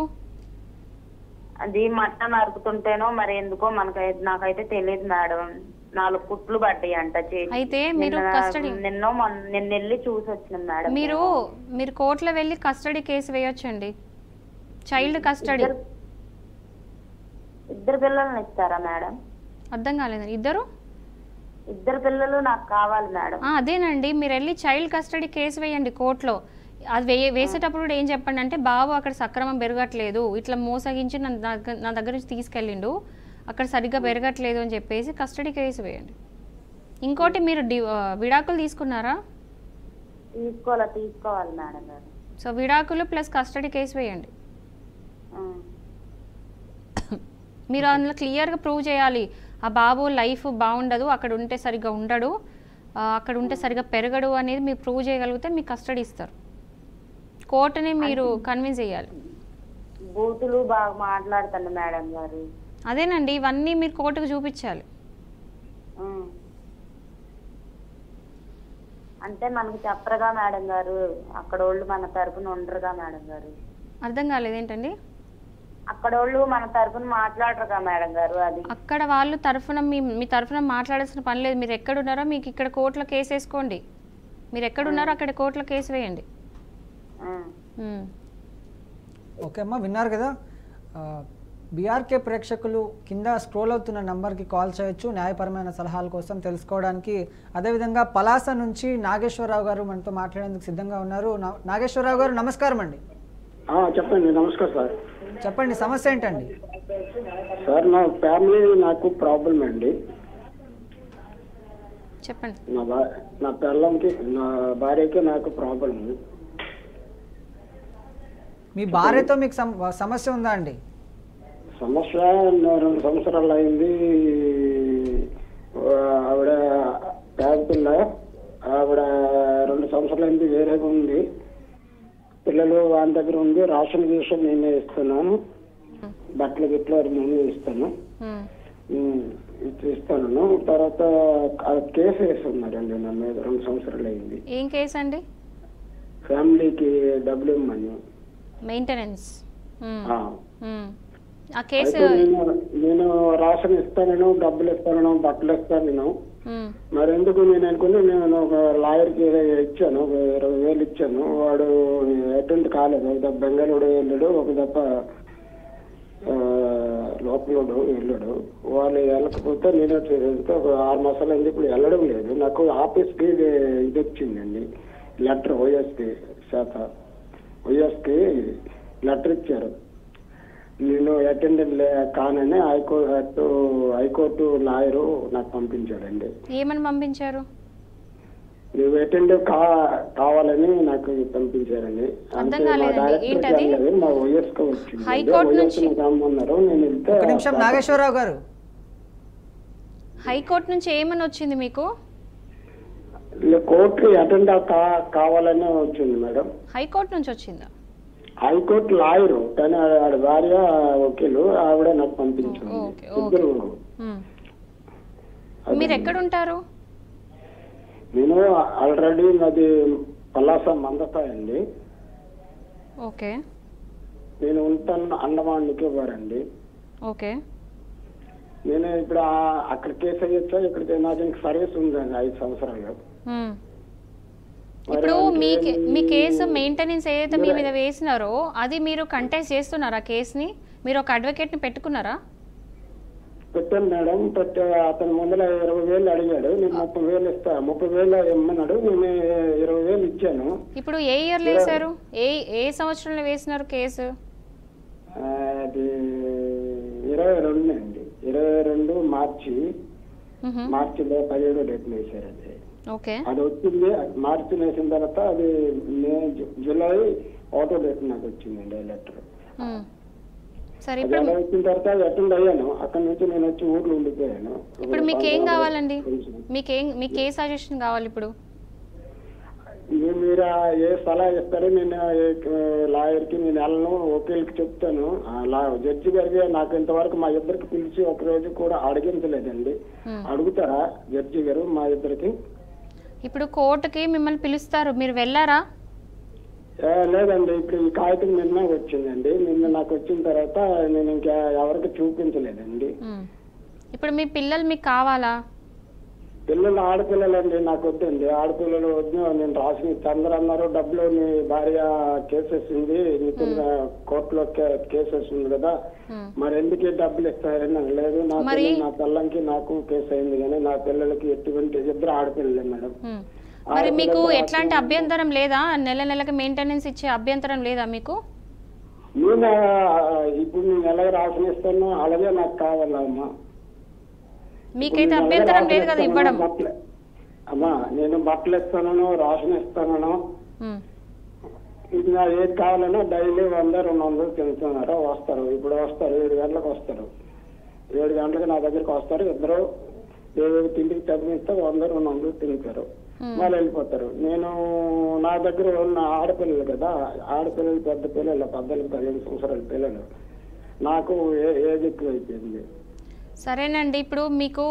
అది మటన్ అరుకుతుంటేనో మరి ఎందుకో నాకైతే తెలియదు మేడం. 4 కుట్లు పడ్డాయి అంట చేసి. అయితే మీరు నిన్న వెళ్ళి చూసి వచ్చినాం మేడం. మీరు కోర్టులో వెళ్ళి కస్టడీ కేసు వేయొచ్చండి, చైల్డ్ కస్టడీ. 2 పిల్లల్ని ఇస్తారా మేడం? అర్థం కాలేదండి. 2 పిల్లలు నాకు కావాలి మేడం. అదేనండి, మీరు వెళ్ళి చైల్డ్ కస్టడీ కేసు వేయండి కోర్టులో. అది వేసేటప్పుడు కూడా ఏం చెప్పండి అంటే, బాబు అక్కడ సక్రమం పెరగట్లేదు, ఇట్లా మోసగించి నా దగ్గర నుంచి తీసుకెళ్ళిండు, అక్కడ సరిగ్గా పెరగట్లేదు అని చెప్పేసి కస్టడీ కేసు వేయండి. ఇంకోటి, మీరు విడాకులు తీసుకున్నారా? తీసుకోవాలి మేడం. సో విడాకులు ప్లస్ కస్టడీ కేసు వేయండి. మీరు అందులో క్లియర్గా ప్రూవ్ చేయాలి, ఆ బాబు లైఫ్ బాగుండదు, అక్కడ ఉంటే సరిగ్గా ఉండడు, అక్కడ ఉంటే సరిగ్గా పెరగడు అనేది మీరు ప్రూవ్ చేయగలిగితే మీకు కస్టడీ ఇస్తారు. కోర్టుని మీరు కన్విన్స్ చేయాలి. బూతులు బాగా మాట్లాడుతాను మేడం గారు. అదేనండి, ఇవన్నీ మీరు కోర్టుకు చూపించాలి. అంటే మనకు చెప్పరుగా మేడం గారు, అక్కడ వాళ్ళు మన తరపున ఉండరుగా మేడం గారు. అర్థం కాలేదు ఏంటండి? అక్కడ వాళ్ళు మన తరపున మాట్లాడరుగా మేడం గారు. అది అక్కడ వాళ్ళు తరఫున మీ తరఫున మాట్లాడాల్సిన పని లేదు. మీరు ఎక్కడున్నారో మీకు ఇక్కడ కోర్టులో కేసు వేసుకోండి. మీరు ఎక్కడున్నారో అక్కడ కోర్టులో కేసు వేయండి. ఓకే అమ్మా, విన్నారు కదా. బీఆర్కే ప్రేక్షకులు కింద స్క్రోల్ అవుతున్న నంబర్కి కాల్ చేయొచ్చు న్యాయపరమైన సలహాల కోసం తెలుసుకోవడానికి. అదేవిధంగా పలాస నుంచి నాగేశ్వరరావు గారు మనతో మాట్లాడేందుకు సిద్ధంగా ఉన్నారు. నాగేశ్వరరావు గారు నమస్కారం అండి. చెప్పండి. నమస్కారం సార్. చెప్పండి, సమస్య ఏంటండి? సార్ నా ఫ్యామిలీ నాకు ప్రాబ్లం అండి. చెప్పండి. నా పిల్లలకి నా భార్యకి నాకు ప్రాబ్లం. మీ భార్యతో మీకు సమస్య ఉందా అండి? సమస్య 2 సంవత్సరాలు అయింది. ఆవిడ పేద పిల్ల, ఆవిడ 2 సంవత్సరాలు అయింది, వేరేగా ఉంది. పిల్లలు వాని దగ్గర ఉంది. రేషన్ గీషన్ నేనే ఇస్తున్నాను, బట్టలు గిట్లు నేనే ఇస్తాను ఇస్తాను. తర్వాత కేసు వేస్తున్నారండి నా మీద. 2 సంవత్సరాలు అయింది. ఏం కేసు అండి? ఫ్యామిలీకి డబ్బులు ఇవ్వమని, మెయింటెనెన్స్. ఆ కేసు నేను రేషన్ ఇస్తాను, డబ్బులు ఇస్తాను, బట్టలు ఇస్తాను. మరి ఎందుకు నేను అనుకుని నేను ఒక లాయర్కి ఇచ్చాను, 20,000 ఇచ్చాను. వాడు అటెండ్ కాలేదు. ఒక దెబ్బ బెంగళూరు వెళ్ళాడు, ఒక దెబ్బ లోపలుడు వెళ్ళాడు. వాళ్ళు వెళ్ళకపోతే నేను ఒక 6 మాసాలు అయింది. ఇప్పుడు వెళ్ళడం లేదు. నాకు ఆఫీస్కి ఇది వచ్చిందండి లెటర్, వైఎస్కి లెటర్ ఇచ్చారు. నేను అటెండ్ కానని హైకోర్టు లాయరు నాకు పంపించాడండి. ఏమని పంపించారు? నువ్వు అటెండ్ కావాలని నాకు పంపించారండి. మా వైఎస్కి వచ్చింది రమ్మన్నారు. నేను వెళ్తే ఒక నిమిషం నాగేశ్వరరావు గారు, హైకోర్టు నుంచి ఏమని వచ్చింది మీకు? కోర్టు అటెండ్ కావాలని వచ్చింది మేడం. హైకోర్టు నుంచి వచ్చిందా? హైకోర్టు లాయరు, కానీ ఆవిడ భార్య వకీలు, ఆవిడ నాకు పంపించింది. మీరు ఎక్కడ ఉంటారు? నేను ఆల్రెడీ నాది పలాస మందపా అండి. ఓకే. నేను ఉంటాను అండమాన్ నికోబార్ అండి. ఓకే. నేను ఇప్పుడు అక్కడ కేసు అయ్యొచ్చా? ఇక్కడ నాకు సర్వీస్ ఉందండి 5 సంవత్సరాలు. ఇప్పుడు మీ కేసు మెయింటెనెన్స్ ఏదైతే మీ మీద వేసినారో అది మీరు కంటెస్ట్ చేస్తున్నారా? కేసుని మీరు ఒక అడ్వకేట్ ని పెట్టుకున్నారా? పెట్టాను మేడం. అతను ముందర 20,000 అడిగాడు. నేను 30,000 ఇస్తా, 30,000 ఇమ్మన్నాడు. నేను 20,000 ఇచ్చాను. ఇప్పుడు ఏ ఇయర్ లో వేశారు? ఏ సంవత్సరంలో వేసినారు కేసు? అది 22 అండి. 22 మార్చిలో 17వ డేట్ వేసారండి. అది వచ్చింది. మార్చి వేసిన తర్వాత అది జూలై 1వ డేట్ నాకు వచ్చిందండి లెటర్. అలా వచ్చిన తర్వాత అటెండ్ అయ్యాను. అక్కడ నుంచి నేను వచ్చి ఊర్లో ఉండిపోయాను. ఇప్పుడు మీకు ఏం కావాలండి? మీకు ఏ సజెషన్ కావాలి? ఇప్పుడు మీరు ఏ సలహా ఇస్తారో నేను లాయర్కి నేను వెళ్ళను, వకీల్కి చెప్తాను. జడ్జి గారికి నాకు ఇంతవరకు మా ఇద్దరికి పిలిచి ఒక రోజు కూడా అడిగించలేదండి. అడుగుతారా జడ్జి గారు మా ఇద్దరికి? ఇప్పుడు కోర్టుకి మిమ్మల్ని పిలుస్తారు, మీరు వెళ్ళారా? లేదండి. ఇప్పుడు ఈ కాగితం నిన్న వచ్చిందండి. నిన్న నాకు వచ్చిన తర్వాత నేను ఇంకా ఎవరికి చూపించలేదండి. ఇప్పుడు మీ పిల్లలు మీకు కావాలా? పిల్లలు ఆడపిల్లలండి. నాకు వద్దండి, ఆడపిల్లలు వద్దు. నేను రాసిన చంద్ర అన్నారు, డబ్బులు నీ భార్య కేసేసింది, నీకు కోర్టులో కేసేసింది కదా, మరి ఎందుకు డబ్బులు ఇస్తారని. లేదు, నా పిల్లలకి నాకు కేసు అయింది, కానీ నా పిల్లలకి ఎటువంటి 2 ఆడపిల్లలే మేడం. మరి మీకు ఎట్లాంటి అభ్యంతరం లేదా? నెలకి మెయింటెనెన్స్ ఇచ్చే అభ్యంతరం లేదా మీకు? నేను ఇప్పుడు నేను ఎలా రాసిస్తాను అలాగే నాకు కావాలమ్మా. మీకైతే అభ్యంతరం లేదు కదా ఇవ్వడం? అమ్మా నేను బట్టలు ఇస్తాను, రేషన్ ఇస్తాను. ఇది ఏది కావాలన్నా డైలీ 100-200 తింటున్నారు. వస్తారు, ఇప్పుడు వస్తారు 7 గంటలకు వస్తారు. 7 గంటలకు నా దగ్గరికి వస్తారు. ఇద్దరు ఏవేవి తిండికి తగ్గిస్తే 100-200 తింటారు, వాళ్ళు వెళ్ళిపోతారు. నేను నా దగ్గర ఉన్న ఆడపిల్లలు కదా, ఆడపిల్లలు పెద్ద పిల్లలు 14-15 సంవత్సరాల పిల్లలు, నాకు ఏజ్ ఎక్కువ అయిపోయింది. సరేనండి, ఇప్పుడు మీకు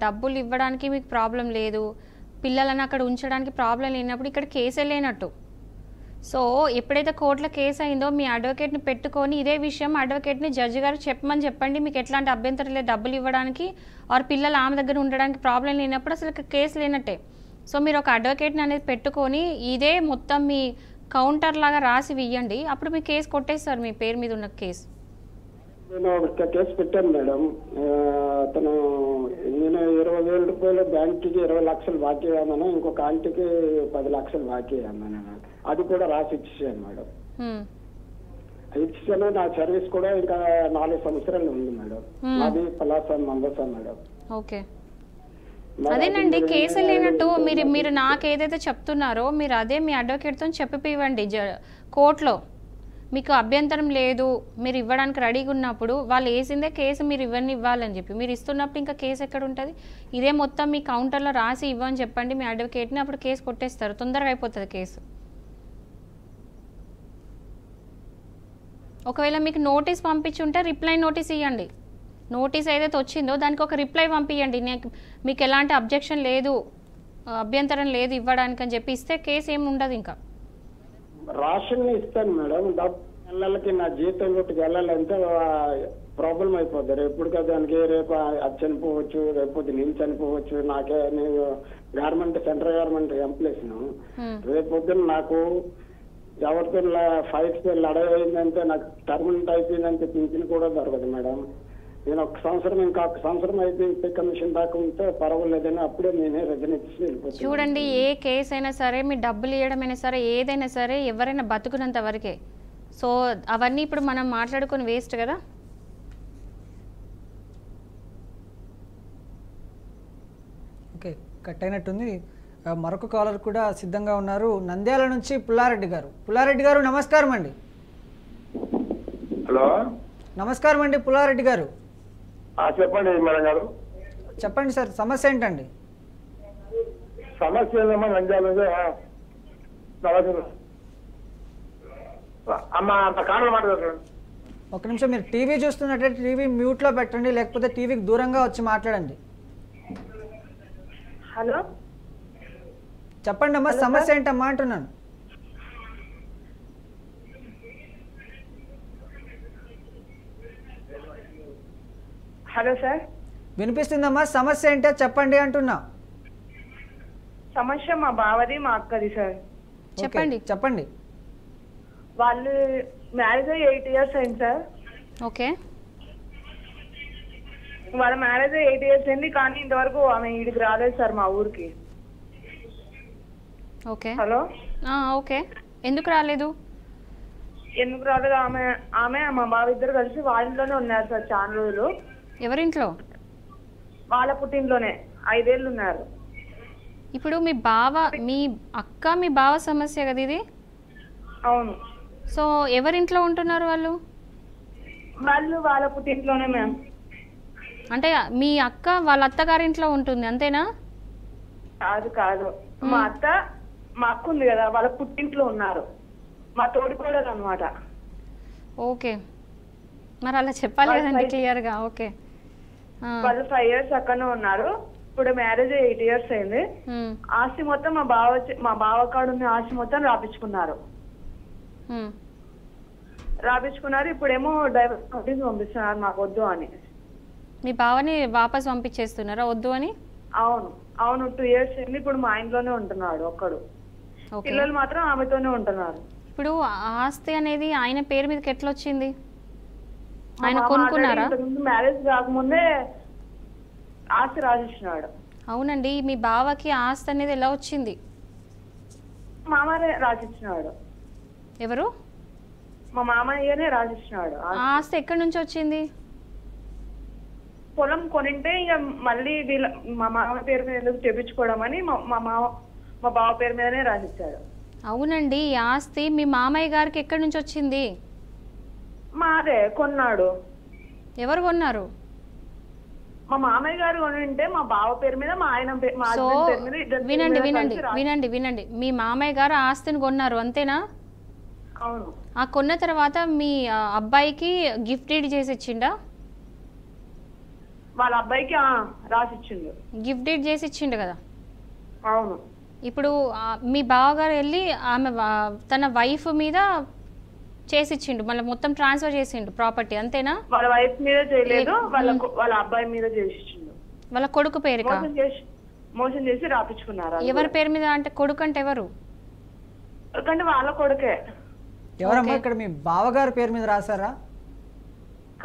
డబ్బులు ఇవ్వడానికి మీకు ప్రాబ్లం లేదు, పిల్లలను అక్కడ ఉంచడానికి ప్రాబ్లం లేనప్పుడు ఇక్కడ కేసే లేనట్టు. సో ఎప్పుడైతే కోర్టులో కేసు అయిందో మీ అడ్వకేట్ని పెట్టుకొని ఇదే విషయం అడ్వకేట్ని జడ్జి గారు చెప్పండి, మీకు ఎట్లాంటి అభ్యంతరం లేదు డబ్బులు ఇవ్వడానికి ఆర్ పిల్లలు ఆమె దగ్గర ఉండడానికి ప్రాబ్లం లేనప్పుడు అసలు కేసు లేనట్టే. సో మీరు ఒక అడ్వకేట్ని అనేది పెట్టుకొని ఇదే మొత్తం మీ కౌంటర్ లాగా రాసి ఇవ్వండి, అప్పుడు మీ కేసు కొట్టేస్తారు, మీ పేరు మీద ఉన్న కేసు. నేను ఒక కేసు పెట్టాను మేడం. అతను నేను 20,000 రూపాయలు బ్యాంక్కి 20 లక్షలు బాకీ అన్నాను, ఇంకొక ఆంటీకి 10 లక్షలు బాకీ అన్నాను. అది కూడా రాసి ఇచ్చేసాను మేడం. ఇచ్చేసాను. నా సర్వీస్ కూడా ఇంకా 4 సంవత్సరాలు ఉంది మేడం. అది పలాసా మందసా మేడం. ఓకే, అదేనండి కేసు లేనట్టు మీరు నాకు ఏదైతే చెప్తున్నారో మీరు అదే మీ అడ్వకేట్తో చెప్పివ్వండి కోర్టులో. మీకు అభ్యంతరం లేదు, మీరు ఇవ్వడానికి రెడీగా ఉన్నప్పుడు వాళ్ళు వేసిందే కేసు మీరు ఇవన్నీ ఇవ్వాలని చెప్పి, మీరు ఇస్తున్నప్పుడు ఇంకా కేసు ఎక్కడ ఉంటుంది? ఇదే మొత్తం మీ కౌంటర్లో రాసి ఇవ్వని చెప్పండి మీ అడ్వకేట్ని, అప్పుడు కేసు కొట్టేస్తారు, తొందరగా అయిపోతుంది కేసు. ఒకవేళ మీకు నోటీస్ పంపించుంటే రిప్లై నోటీస్ ఇవ్వండి. నోటీస్ ఏదైతే వచ్చిందో దానికి ఒక రిప్లై పంపించండి, మీకు ఎలాంటి అబ్జెక్షన్ లేదు, అభ్యంతరం లేదు ఇవ్వడానికి అని చెప్పి ఇస్తే కేసు ఏమి ఉండదు. ఇంకా రాషన్ ఇస్తాను మేడం, నెలలకి నా జీతంలోకి వెళ్ళాలంటే ప్రాబ్లం అయిపోద్ది. రేపు దానికి రేపు అది చనిపోవచ్చు, రేపు నేను చనిపోవచ్చు. నాకే నేను సెంట్రల్ గవర్నమెంట్ ఎంప్లాయీస్ను. రేపు పొద్దున్న నాకు ఎవరితో ఫైట్స్ లడైందంటే నాకు టర్మినెంట్ అయిపోయిందంటే పింఛన్ కూడా దొరకదు మేడం. నేను ఒక సంవత్సరం అయితే కమిషన్ దాకా ఉంటే పర్వాలేదని అప్పుడే నేనే రిజైన్ ఇచ్చి వెళ్ళిపోతాను. చూడండి, ఏ కేసు అయినా సరే మీ డబ్బులు ఇవ్వడమైనా సరే ఏదైనా సరే ఎవరైనా బతుకున్నంత వరకే. సో అవన్నీ ఇప్పుడు మనం మాట్లాడుకొని వేస్ట్ కదా. ఓకే, కట్ అయినట్టుంది. మరొక కాలర్ కూడా సిద్ధంగా ఉన్నారు, నంద్యాల నుంచి పుల్లారెడ్డి గారు. పుల్లారెడ్డి గారు నమస్కారం అండి. హలో, నమస్కారం అండి పుల్లారెడ్డి గారు. చెప్పండి మేడం గారు. చెప్పండి సార్, సమస్య ఏంటండి? సమస్య ఏమో నంద్యాల ఒక నిమిషం, మీరు టీవీ చూస్తున్నట్లయితే టీవీ మ్యూట్లో పెట్టండి, లేకపోతే టీవీకి దూరంగా వచ్చి మాట్లాడండి. హలో, చెప్పండి అమ్మా, సమస్య ఏంటమ్మా అంటున్నాను. హలో సార్, వినిపిస్తుందమ్మా, సమస్య ఏంటో చెప్పండి అంటున్నా. సమస్య మా బావది మా అక్కది సార్. చెప్పండి. చెప్పండి. వాళ్ళు మ్యారేజ్ 8 years అయింది సార్. ఓకే, వాళ్ళ మ్యారేజ్ 8 years అయింది, కానీ ఇంతవరకు ఆమె ఈడికి రాలేదు సార్ మా ఊరికి. ఓకే. హలో, ఓకే, ఎందుకు రాలేదు? ఎందుకు రాలేదు? ఆమె మా బావ ఇద్దరు కలిసి వాళ్ళ ఇంట్లోనే ఉన్నారు సార్ చాలా రోజులు. ఎవరింట్లో? వాళ్ళ పుట్టింట్లోనే 5 ఏళ్ళు ఉన్నారు. ఇప్పుడు మీ అక్క మీ బావ సమస్య కదా ఇది? అవును. సో ఎవరింట్లో ఉంటున్నారు వాళ్ళు? వాళ్ళ పుట్టింట్లోనే మ్యామ్. అంటే మీ అక్క వాళ్ళ అత్తగారింట్లో ఉంటుంది అంతేనా? కాదు, మా అక్క ఉంది కదా, వాళ్ళ పుట్టింట్లో ఉన్నారు, మా తోడికోడలు అన్నమాట. ఓకే, మరి అలా చెప్పాలి కదండి క్లియర్గా. ఓకే, వాళ్ళు 5 years అక్కడనే ఉన్నారు. ఇప్పుడు మ్యారేజ్ 8 years అయింది. ఆస్తి మొత్తం మా బావ కాడు ఉన్న ఆస్తి మొత్తం రాపించుకున్నారు. ఇప్పుడేమో డైవర్స్ నోటీస్ పంపిస్తున్నారు మాకు వద్దు అని. మీ బావని వాపస్ పంపించేస్తున్నారా వద్దు అని? అవును 2 years అయింది. ఇప్పుడు మా ఇంట్లోనే ఉంటున్నాడు ఒక్కడు, పిల్లలు మాత్రం ఆమెతోనే ఉంటున్నారు. ఇప్పుడు ఆస్తి అనేది ఆయన పేరు మీదకి ఎట్లా వచ్చింది? ఆయన కొనుక్కున్నారా? మ్యారేజ్ కాకముందే ఆస్తి రాసిచ్చినాడు. అవునండి, మీ బావకి ఆస్తి అనేది ఎలా వచ్చింది? మామయ్య రాసిచ్చినాడు. ఎవరు? మా మామయ్యనే రాసిచ్చినాడు. ఆస్తి ఎక్కడి నుంచి వచ్చింది? పొలం కొనింటే ఇక మళ్ళీ మా మామ పేరు మీద ఎందుకు చేపించుకోవడం అని మా బావ పేరు మీదనే రాసిచ్చాడు. అవునండి, ఈ ఆస్తి మీ మామయ్య గారికి ఎక్కడి నుంచి వచ్చింది? మాదే కొన్నాడు. ఎవరు కొన్నారు? మా మామయ్య గారు ఉంటే మా బావ పేరు మీద మా ఆయన మా సో హస్బెండ్ పేరు మీద ఇద్దరు వినండి వినండి వినండి వినండి మీ మామయ్య గారు ఆస్తిని కొన్నారు అంతేనా? అవును. ఆ కొన్న తర్వాత మీ అబ్బాయికి గిఫ్ట్ డీడ్ చేసి ఇచ్చిండా? వాళ్ళ అబ్బాయికి రాసిచ్చిండు. గిఫ్ట్ డీడ్ చేసి ఇచ్చిండు కదా? అవును. ఇప్పుడు మీ బావగారు వెళ్ళి ఆమె తన వైఫ్ మీద చేసిచ్చిండు, మళ్ళీ మొత్తం ట్రాన్స్ఫర్ చేసిండు ప్రాపర్టీ అంతేనా? వాళ్ళ వైఫ్ మీద చేయలేదు, వాళ్ళ అబ్బాయి మీద చేసిచ్చిండు. వాళ్ళ కొడుకు పేరుకా? మోసం చేసి రాపించుకున్నారు. ఎవరి పేరు మీద అంటే కొడుకు అంటే ఎవరు? ఎందుకంటే వాళ్ళ కొడుకే. ఎవరమ్మా ఇక్కడ మీ బావగారి పేరు మీద రాశారా?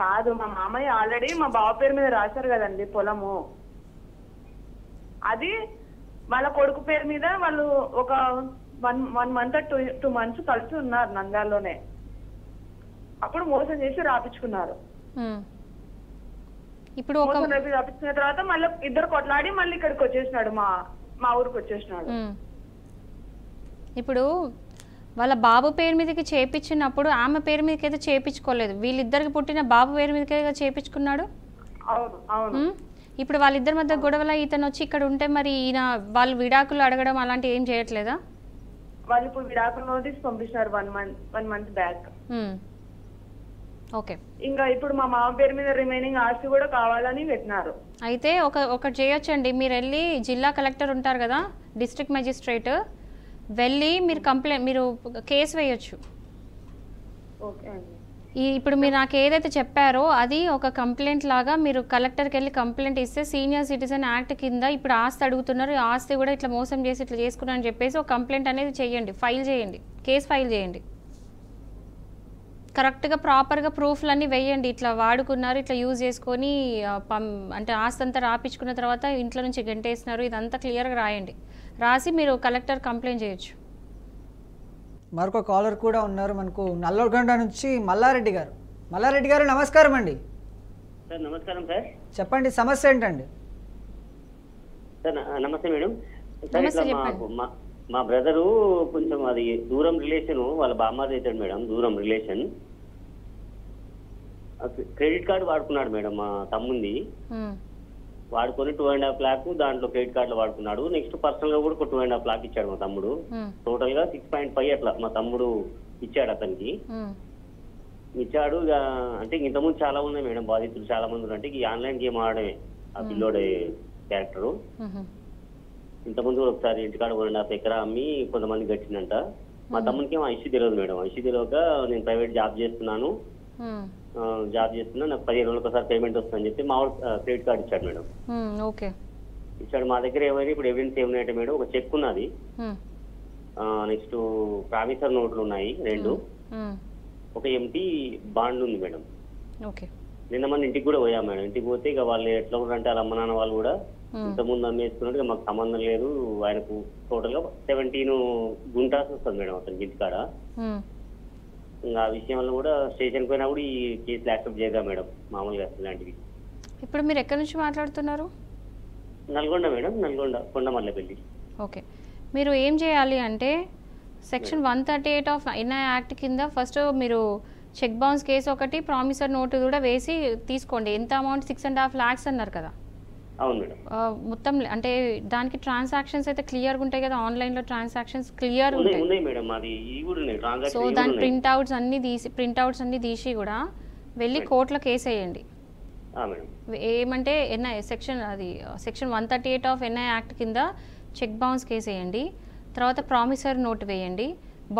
కాదు, మా మామయ్య ఆల్రెడీ మా బావ పేరు మీద రాశారు కదండి పొలము. అది వాళ్ళ కొడుకు పేరు మీద వాళ్ళు ఒక 1 month 2 months కలిసి ఉన్నారు నంద్యాలలోనే. అప్పుడు మోసం చేసి రాపించుకున్నారు. ఇప్పుడు రాపించుకున్న తర్వాత మళ్ళీ ఇద్దరు కొట్లాడి మళ్ళీ ఇక్కడికి వచ్చేసినాడు, మా ఊరికి వచ్చేసినాడు. ఇప్పుడు వాళ్ళ బాబు పేరు మీదకి చేపించినప్పుడు ఆమె పేరు మీదకి అయితే చేపించుకోలేదు, వీళ్ళిద్దరికి పుట్టిన బాబు పేరు మీదకి చేపించుకున్నాడు. అవును అవును. ఇప్పుడు వాళ్ళిద్దరి మధ్య గొడవల ఇతను వచ్చి ఇక్కడ ఉంటే మరి ఈయన వాళ్ళు విడాకులు అడగడం అలాంటివి ఏం చేయట్లేదా? వాళ్ళు ఇప్పుడు విడాకుల నోటీస్ పంపించారు 1 month బ్యాక్. ఓకే. ఇంకా ఇప్పుడు మా మామ పేరు మీద రిమైనింగ్ ఆస్తి కూడా కావాలని పెట్టినారు. అయితే ఒకటి చేయొచ్చండి, మీరు వెళ్ళి జిల్లా కలెక్టర్ ఉంటారు కదా, డిస్ట్రిక్ట్ మెజిస్ట్రేట్, వెళ్ళి మీరు కేసు వేయొచ్చు. ఓకే అండి. ఇప్పుడు మీరు నాకు ఏదైతే చెప్పారో అది ఒక కంప్లైంట్ లాగా మీరు కలెక్టర్కి వెళ్ళి కంప్లైంట్ ఇస్తే సీనియర్ సిటిజన్ యాక్ట్ కింద ఇప్పుడు ఆస్తి అడుగుతున్నారు, ఆస్తి కూడా ఇట్లా మోసం చేసి ఇట్లా చేసుకున్నారని చెప్పేసి ఒక కంప్లైంట్ అనేది చేయండి, ఫైల్ చేయండి, కేసు ఫైల్ చేయండి. కరెక్ట్గా ప్రాపర్గా ప్రూఫ్లన్నీ వేయండి, ఇట్లా వాడుకున్నారు, ఇట్లా యూజ్ చేసుకొని అంటే ఆస్తి అంతా రాపించుకున్న తర్వాత ఇంట్లో నుంచి గంటేస్తున్నారు, ఇదంతా క్లియర్గా రాయండి. రాసి మీరు కలెక్టర్ కంప్లైంట్ చేయొచ్చు. మరొక కాలర్ కూడా ఉన్నారు మనకు, నల్లగొండ నుంచి మల్లారెడ్డి గారు. మల్లారెడ్డి గారు నమస్కారం అండి. సార్ నమస్కారం సార్. చెప్పండి సమస్య ఏంటండి? సార్ నమస్తే మేడం. సార్ ఇట్లా మా బ్రదరు కొంచెం అది దూరం రిలేషన్, వాళ్ళ బామ్మాది అవుతాడు మేడం, దూరం రిలేషన్. క్రెడిట్ కార్డు వాడుకున్నాడు మేడం మా తమ్ముంది, వాడుకొని 2.5 lakh దాంట్లో క్రెడిట్ కార్డులో వాడుకున్నాడు. నెక్స్ట్ పర్సనల్ గా కూడా 2.5 lakh ఇచ్చాడు మా తమ్ముడు. టోటల్ గా 6.5 అట్లా మా తమ్ముడు ఇచ్చాడు అతనికి. ఇచ్చాడు అంటే ఇంతకుముందు చాలా ఉన్నాయి మేడం బాధితులు, చాలా మంది ఉన్నారు. అంటే ఈ ఆన్లైన్ గేమ్ ఆడమే ఆ పిల్లోడే క్యారెక్టరు. ఇంతకుముందు ఒకసారి ఇంటికాడ 1.5 acre అమ్మి కొంతమంది గట్టిందంట. మా తమ్మునికి ఏమో ఐసీ తెలియదు మేడం. ఐసీ తెలియక నేను ప్రైవేట్ జాబ్ చేస్తున్నా, నాకు 15 రోజులకు ఒకసారి పేమెంట్ వస్తుందని చెప్పి మా క్రెడిట్ కార్డు ఇచ్చాడు మేడం. ఓకే. ఇచ్చాడు. మా దగ్గర ఏమైనా ఇప్పుడు ఎవిడెన్స్ ఏమున్నాయంటే మేడం, ఒక చెక్ ఉన్నది, నెక్స్ట్ ప్రామిసర్ నోట్లు ఉన్నాయి 2, ఒక ఎంటీ బాండ్ ఉంది మేడం. నిన్న మన ఇంటికి కూడా పోయాం మేడం. ఇంటికి పోతే ఇక వాళ్ళు ఎట్లా ఉన్నారంటే వాళ్ళ అమ్మ నాన్న వాళ్ళు కూడా ఇంతకుముందు అమ్మేసుకున్నట్టు మాకు సంబంధం లేదు, ఆయనకు టోటల్ గా 17 గుంటాస్ వస్తుంది మేడం అతనికి ఇంటికాడ. ఇంకా ఆ విషయం వల్ల కూడా స్టేషన్ పోయినా కూడా ఈ కేసులు యాక్సెప్ట్ చేయగా మేడం మామూలుగా ఇలాంటివి. ఇప్పుడు మీరు ఎక్కడి నుంచి మాట్లాడుతున్నారు? నల్గొండ మేడం, నల్గొండ కొండమల్లపల్లి. ఓకే. మీరు ఏం చేయాలి అంటే సెక్షన్ 138 ఆఫ్ ఎన్ఐ యాక్ట్ కింద ఫస్ట్ మీరు చెక్ బౌన్స్ కేసు ఒకటి, ప్రామిసర్ నోటు కూడా వేసి తీసుకోండి. ఎంత అమౌంట్? 6.5 lakhs అన్నారు కదా? అవును మేడం. మొత్తం అంటే దానికి ట్రాన్సాక్షన్స్ అయితే క్లియర్గా ఉంటాయి కదా, ఆన్లైన్లో ట్రాన్సాక్షన్స్ క్లియర్ ఉంటాయి. సో దాని ప్రింట్అవుట్స్ అన్ని తీసి కూడా వెళ్ళి కోర్టులో కేసు వేయండి. ఏమంటే NI section 138 of NI act కింద చెక్ బౌన్స్ కేసు వేయండి, తర్వాత ప్రామిసర్ నోట్ వేయండి,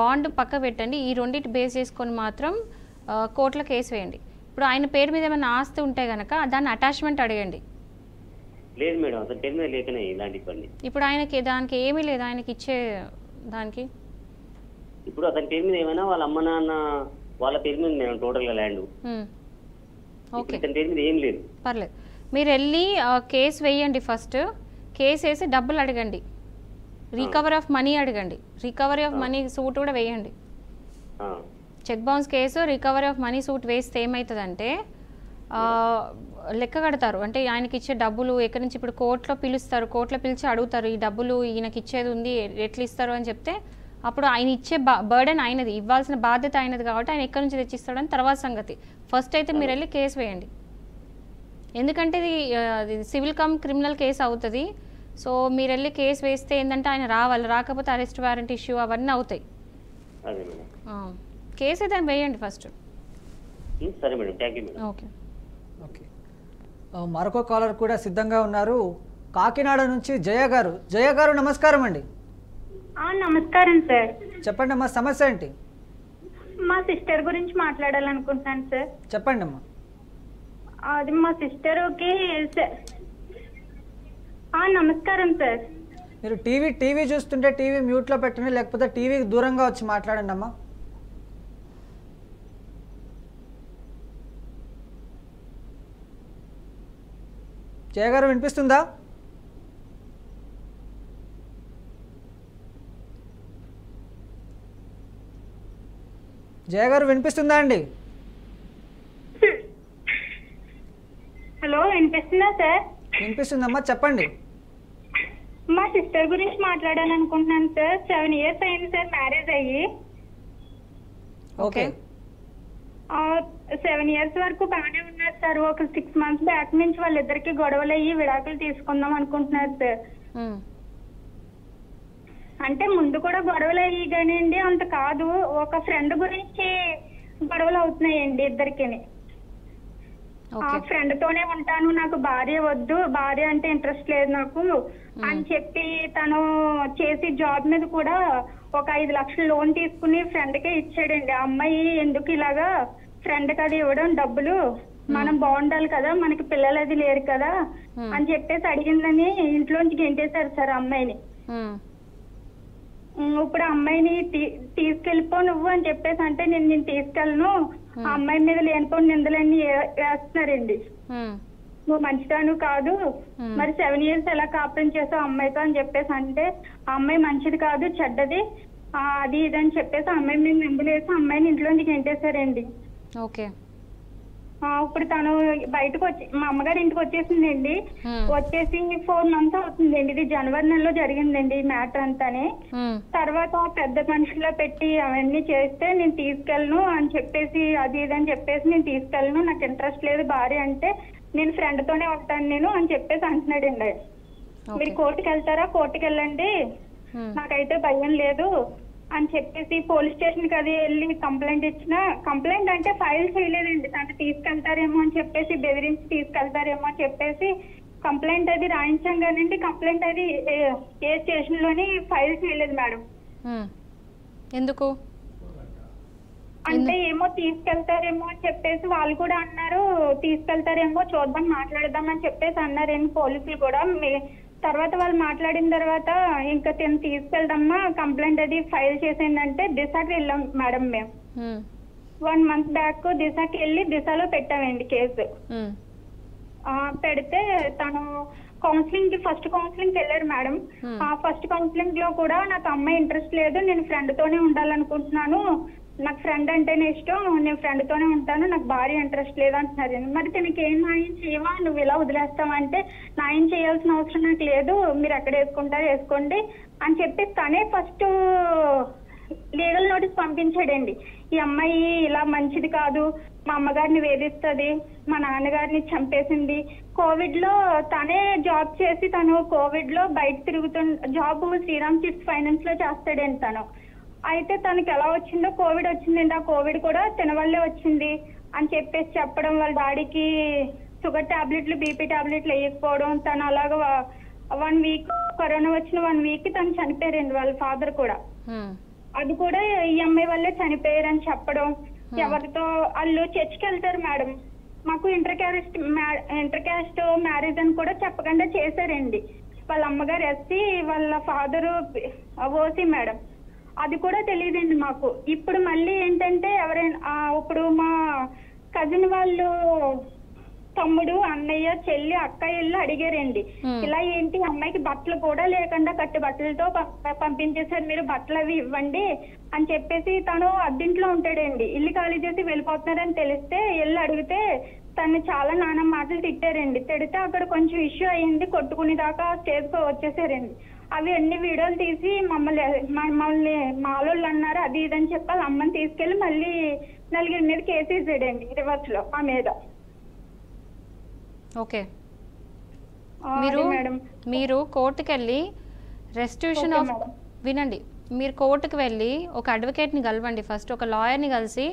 బాండ్ పక్క పెట్టండి. ఈ రెండింటి బేస్ చేసుకొని మాత్రం కోర్టులో కేసు వేయండి. ఇప్పుడు ఆయన పేరు మీద ఏమైనా ఆస్తి ఉంటే కనుక దాన్ని అటాచ్మెంట్ అడగండి. లేదు మేడం, అతని పేరు మీద లేకనే ఇలాంటి పని. ఇప్పుడు ఆయనకి దానికి ఏమీ లేదు, ఆయనకి ఇచ్చే దానికి ఇప్పుడు అతని పేరు మీద ఏమైనా వాళ్ళ అమ్మ నాన్న వాళ్ళ పేరు మీద మేడం టోటల్ గా ల్యాండ్. ఓకే, అతని పేరు మీద ఏం లేదు. పర్లేదు. మీరు వెళ్ళి కేసు వేయండి. ఫస్ట్ కేసు వేసి డబ్బులు అడగండి, రికవరీ ఆఫ్ మనీ అడగండి, రికవరీ ఆఫ్ మనీ సూట్ కూడా వేయండి. Check bounce case recovery of money suit వేస్తే ఏమవుతుందంటే లెక్క కడతారు. అంటే ఆయనకి ఇచ్చే డబ్బులు ఎక్కడి నుంచి, ఇప్పుడు కోర్టులో పిలుస్తారు, కోర్టులో పిలిచి అడుగుతారు ఈ డబ్బులు ఈయనకి ఇచ్చేది ఉంది ఎట్లా ఇస్తారు అని చెప్తే అప్పుడు ఆయన ఇచ్చే బర్డెన్ ఆయనది, ఇవ్వాల్సిన బాధ్యత ఆయనది కాబట్టి ఆయన ఎక్కడి నుంచి తెచ్చిస్తాడని తర్వాత సంగతి. ఫస్ట్ అయితే మీరు వెళ్ళి కేసు వేయండి. ఎందుకంటే ఇది సివిల్ కమ్ క్రిమినల్ కేసు అవుతుంది. సో మీరు వెళ్ళి కేసు వేస్తే ఏంటంటే ఆయన రావాలి, రాకపోతే అరెస్ట్ వారెంట్ ఇష్యూ అవన్నీ అవుతాయి. అదే మేడం. కేసు అయితే వేయండి ఫస్ట్. సరే madam, thank you madam. Okay okay, మరొక కాలర్ కూడా సిద్ధంగా ఉన్నారు. కాకినాడ నుంచి జయ గారు. జయ గారు నమస్కారం అండి. నమస్కారం సార్. చెప్పండి అమ్మా, సమస్య ఏంటి? మా సిస్టర్ గురించి మాట్లాడాలనుకుంటున్నాను సార్. చెప్పండి అమ్మా. అది మా సిస్టర్కి నమస్కారం సార్. మీరు టీవీ చూస్తుంటే టీవీ మ్యూట్లో పెట్టండి, లేకపోతే టీవీకి దూరంగా వచ్చి మాట్లాడండి అమ్మా. జయ గారు వినిపిస్తుందా? జయ గారు వినిపిస్తుందా అండి? హలో, వినిపిస్తుందా సార్? వినిపిస్తుందమ్మా, చెప్పండి. మా సిస్టర్ గురించి మాట్లాడాలనుకుంటున్నాను సార్. 7 years అయింది సార్ మ్యారేజ్ అయ్యి. ఓకే. 7 years వరకు బాగానే ఉన్నారు సార్. ఒక 6 months బ్యాక్ నుంచి వాళ్ళిద్దరికి గొడవలు అయ్యి విడాకులు తీసుకుందాం అనుకుంటున్నారు సార్. అంటే ముందు కూడా గొడవలు అయ్యి కానివ్వండి, అంత కాదు, ఒక ఫ్రెండ్ గురించి గొడవలు అవుతున్నాయండి ఇద్దరికి. ఆ ఫ్రెండ్ తోనే ఉంటాను, నాకు భార్య వద్దు, భార్య అంటే ఇంట్రెస్ట్ లేదు నాకు అని చెప్పి తను చేసి జాబ్ మీద కూడా ఒక 5 లక్షలు లోన్ తీసుకుని ఫ్రెండ్ కే ఇచ్చాడండి. ఆ అమ్మాయి ఎందుకు ఇలాగా ఫ్రెండ్ కి అది ఇవ్వడం డబ్బులు, మనం బాగుండాలి కదా, మనకి పిల్లలు అది లేరు కదా అని చెప్పేసి అడిగిందని ఇంట్లోంచి గెంటేశారు సార్ అమ్మాయిని. ఇప్పుడు అమ్మాయిని తీసుకెళ్ళిపో నువ్వు అని చెప్పేసి అంటే నేను తీసుకెళ్ళను, ఆ అమ్మాయి మీద లేనిపోయిన నిందలన్నీ వేస్తున్నారండి. నువ్వు మంచిదాను కాదు, మరి 7 years ఎలా కాపురం చేసావు అమ్మాయితో అని చెప్పేసి అంటే ఆ అమ్మాయి మంచిది కాదు, చెడ్డది, అది ఇది అని చెప్పేసి ఆ అమ్మాయి మీద నిందలేసి అమ్మాయిని ఇంట్లోంచి గెంటేశారండి. ఓకే. ఇప్పుడు తను బయటకు వచ్చి మా అమ్మగారి ఇంటికి వచ్చేసిందండి. వచ్చేసి 4 months అవుతుందండి. ఇది జనవరి నెలలో జరిగిందండి ఈ మ్యాటర్ అంతానే. తర్వాత పెద్ద మనుషుల్లో పెట్టి అవన్నీ చేస్తే నేను తీసుకెళ్ళను అని చెప్పేసి అది ఇది అని చెప్పేసి నేను తీసుకెళ్ళను, నాకు ఇంట్రెస్ట్ లేదు భార్య అంటే, నేను ఫ్రెండ్ తోనే ఉంటాను నేను అని చెప్పేసి అంటున్నాడండి. మీరు కోర్టుకి వెళ్తారా? కోర్టుకి వెళ్ళండి, నాకైతే భయం లేదు అని చెప్పేసి పోలీస్ స్టేషన్ కి అది వెళ్ళి కంప్లైంట్ ఇచ్చిన. కంప్లైంట్ అంటే ఫైల్ చేయలేదండి, తను తీసుకెళ్తారేమో అని చెప్పేసి బెదిరించి తీసుకెళ్తారేమో అని చెప్పేసి కంప్లైంట్ అది రాయించాం కానండి, కంప్లైంట్ అది ఏ స్టేషన్ లోని ఫైల్ చేయలేదు మేడం. ఎందుకు అంటే ఏమో తీసుకెళ్తారేమో అని చెప్పేసి వాళ్ళు కూడా అన్నారు, తీసుకెళ్తారేమో చూద్దాం మాట్లాడదాం అని చెప్పేసి అన్నారేమో పోలీసులు కూడా. తర్వాత వాళ్ళు మాట్లాడిన తర్వాత ఇంకా తీసుకెళ్దామా కంప్లైంట్ అది ఫైల్ చేసిందంటే దిశకి వెళ్ళాం మేడం మేము. 1 month బ్యాక్ దిశకి వెళ్ళి దిశలో పెట్టామండి కేసు. పెడితే తను కౌన్సిలింగ్ కి ఫస్ట్ కౌన్సిలింగ్ వెళ్ళారు మేడం. ఆ ఫస్ట్ కౌన్సిలింగ్ లో కూడా నాకు అమ్మాయి ఇంట్రెస్ట్ లేదు, నేను ఫ్రెండ్ తోనే ఉండాలనుకుంటున్నాను, నాకు ఫ్రెండ్ అంటేనే ఇష్టం, నేను ఫ్రెండ్ తోనే ఉంటాను, నాకు భార్య ఇంట్రెస్ట్ లేదు అంటున్నారు. మరి తనకి ఏం న్యాయం చేయవా, నువ్వు ఇలా వదిలేస్తావంటే న్యాయం చేయాల్సిన అవసరం నాకు లేదు, మీరు ఎక్కడ వేసుకుంటారో వేసుకోండి అని చెప్పి తనే ఫస్ట్ లీగల్ నోటీస్ పంపించాడండి. ఈ అమ్మాయి ఇలా మంచిది కాదు, మా అమ్మగారిని వేధిస్తుంది, మా నాన్నగారిని చంపేసింది, కోవిడ్ లో తనే జాబ్ చేసి తను కోవిడ్ లో బయట జాబ్ శ్రీరామ్ చిట్స్ ఫైనాన్స్ లో చేస్తాడండి తను. అయితే తనకి ఎలా వచ్చిందో కోవిడ్ వచ్చిందండి, ఆ కోవిడ్ కూడా తన వల్లే వచ్చింది అని చెప్పేసి చెప్పడం, వాళ్ళ డాడీకి షుగర్ టాబ్లెట్లు బీపీ టాబ్లెట్లు వేయకపోవడం, తను అలాగా 1 week కరోనా వచ్చిన 1 week తను చనిపోయారండి వాళ్ళ ఫాదర్ కూడా. అది కూడా ఈ అమ్మాయి వల్లే చనిపోయారని చెప్పడం. ఎవరితో వాళ్ళు చర్చికి వెళ్తారు మేడం, మాకు ఇంటర్ క్యాస్ట్ మ్యారేజ్ అని కూడా చెప్పకుండా చేశారండి. వాళ్ళ అమ్మగారు ఎస్సీ, వాళ్ళ ఫాదరు ఓసీ మేడం, అది కూడా తెలియదండి మాకు. ఇప్పుడు మళ్ళీ ఏంటంటే ఎవరైనా ఇప్పుడు మా కజిన్ వాళ్ళు తమ్ముడు అన్నయ్య చెల్లి అక్క ఇల్లు అడిగారండి, ఇలా ఏంటి అమ్మాయికి బట్టలు కూడా లేకుండా కట్టి బట్టలతో పంపించేశారు, మీరు బట్టలు అవి ఇవ్వండి అని చెప్పేసి. తను అద్దింట్లో ఉంటాడండి, ఇల్లు ఖాళీ చేసి వెళ్ళిపోతున్నారని తెలిస్తే వెళ్ళి అడిగితే తను చాలా నానా మాటలు తిట్టారండి. తిడితే అక్కడ కొంచెం ఇష్యూ అయ్యింది, కొట్టుకునే దాకా స్టేజ్ కు వచ్చేసారండి. అవి అన్ని వీడియోలు తీసి మమ్మల్ని మాలోళ్ళు అన్నారు అది ఇదని చెప్పి వాళ్ళ అమ్మని తీసుకెళ్లి మళ్ళీ 4 మీద కేసు వేసాడండి రివర్స్ లో ఆ మీద. ఓకే, మీరు కోర్టుకి వెళ్ళి రెస్టిట్యూషన్ ఆఫ్, వినండి, మీరు కోర్టుకు వెళ్ళి ఒక అడ్వకేట్ని కలవండి. ఫస్ట్ ఒక లాయర్ని కలిసి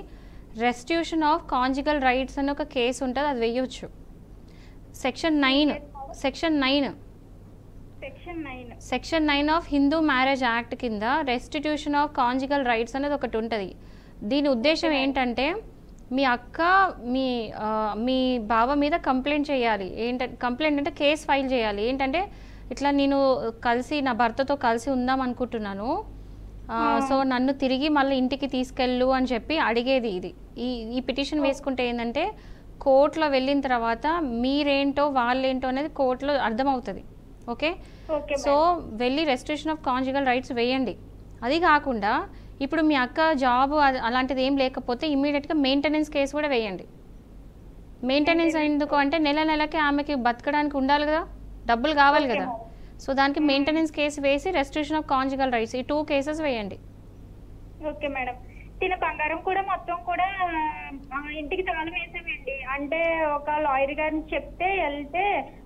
రెస్టిట్యూషన్ ఆఫ్ కాంజిగల్ రైట్స్ అని ఒక కేసు ఉంటుంది, అది వేయొచ్చు. Section 9 of Hindu marriage act కింద రెస్టిట్యూషన్ ఆఫ్ కాంజిగల్ రైట్స్ అనేది ఒకటి ఉంటుంది. దీని ఉద్దేశం ఏంటంటే మీ అక్క మీ బావ మీద కంప్లైంట్ చేయాలి. కంప్లైంట్ అంటే కేసు ఫైల్ చేయాలి. ఏంటంటే ఇట్లా నేను కలిసి నా భర్తతో కలిసి ఉందాం అనుకుంటున్నాను, సో నన్ను తిరిగి మళ్ళీ ఇంటికి తీసుకెళ్ళు అని చెప్పి అడిగేది ఇది. ఈ పిటిషన్ వేసుకుంటే ఏంటంటే కోర్టులో వెళ్ళిన తర్వాత మీరేంటో వాళ్ళేంటో అనేది కోర్టులో అర్థమవుతుంది. ఓకే, సో వెళ్ళి రెస్ట్రిక్షన్ ఆఫ్ కాంజుగల్ రైట్స్ వేయండి. అది కాకుండా ఇప్పుడు మీ అక్క జాబ్ అలాంటిది ఏం లేకపోతే ఇమ్మీడియట్గా మెయింటెనెన్స్ కేసు కూడా వేయండి. మెయింటెనెన్స్ ఎందుకు అంటే నెలకి ఆమెకి బతకడానికి ఉండాలి కదా, డబ్బులు కావాలి కదా. సో దానికి మెయింటెనెన్స్ కేసు వేసి రెస్ట్రిక్షన్ ఆఫ్ కాంజుగల్ రైట్స్, ఈ 2 కేసెస్ వేయండి. Okay madam. తిన బంగారం కూడా మొత్తం కూడా ఇంటికి తాళం వేసామండి. అంటే ఒక లాయర్ గారిని చెప్తే వెళ్తే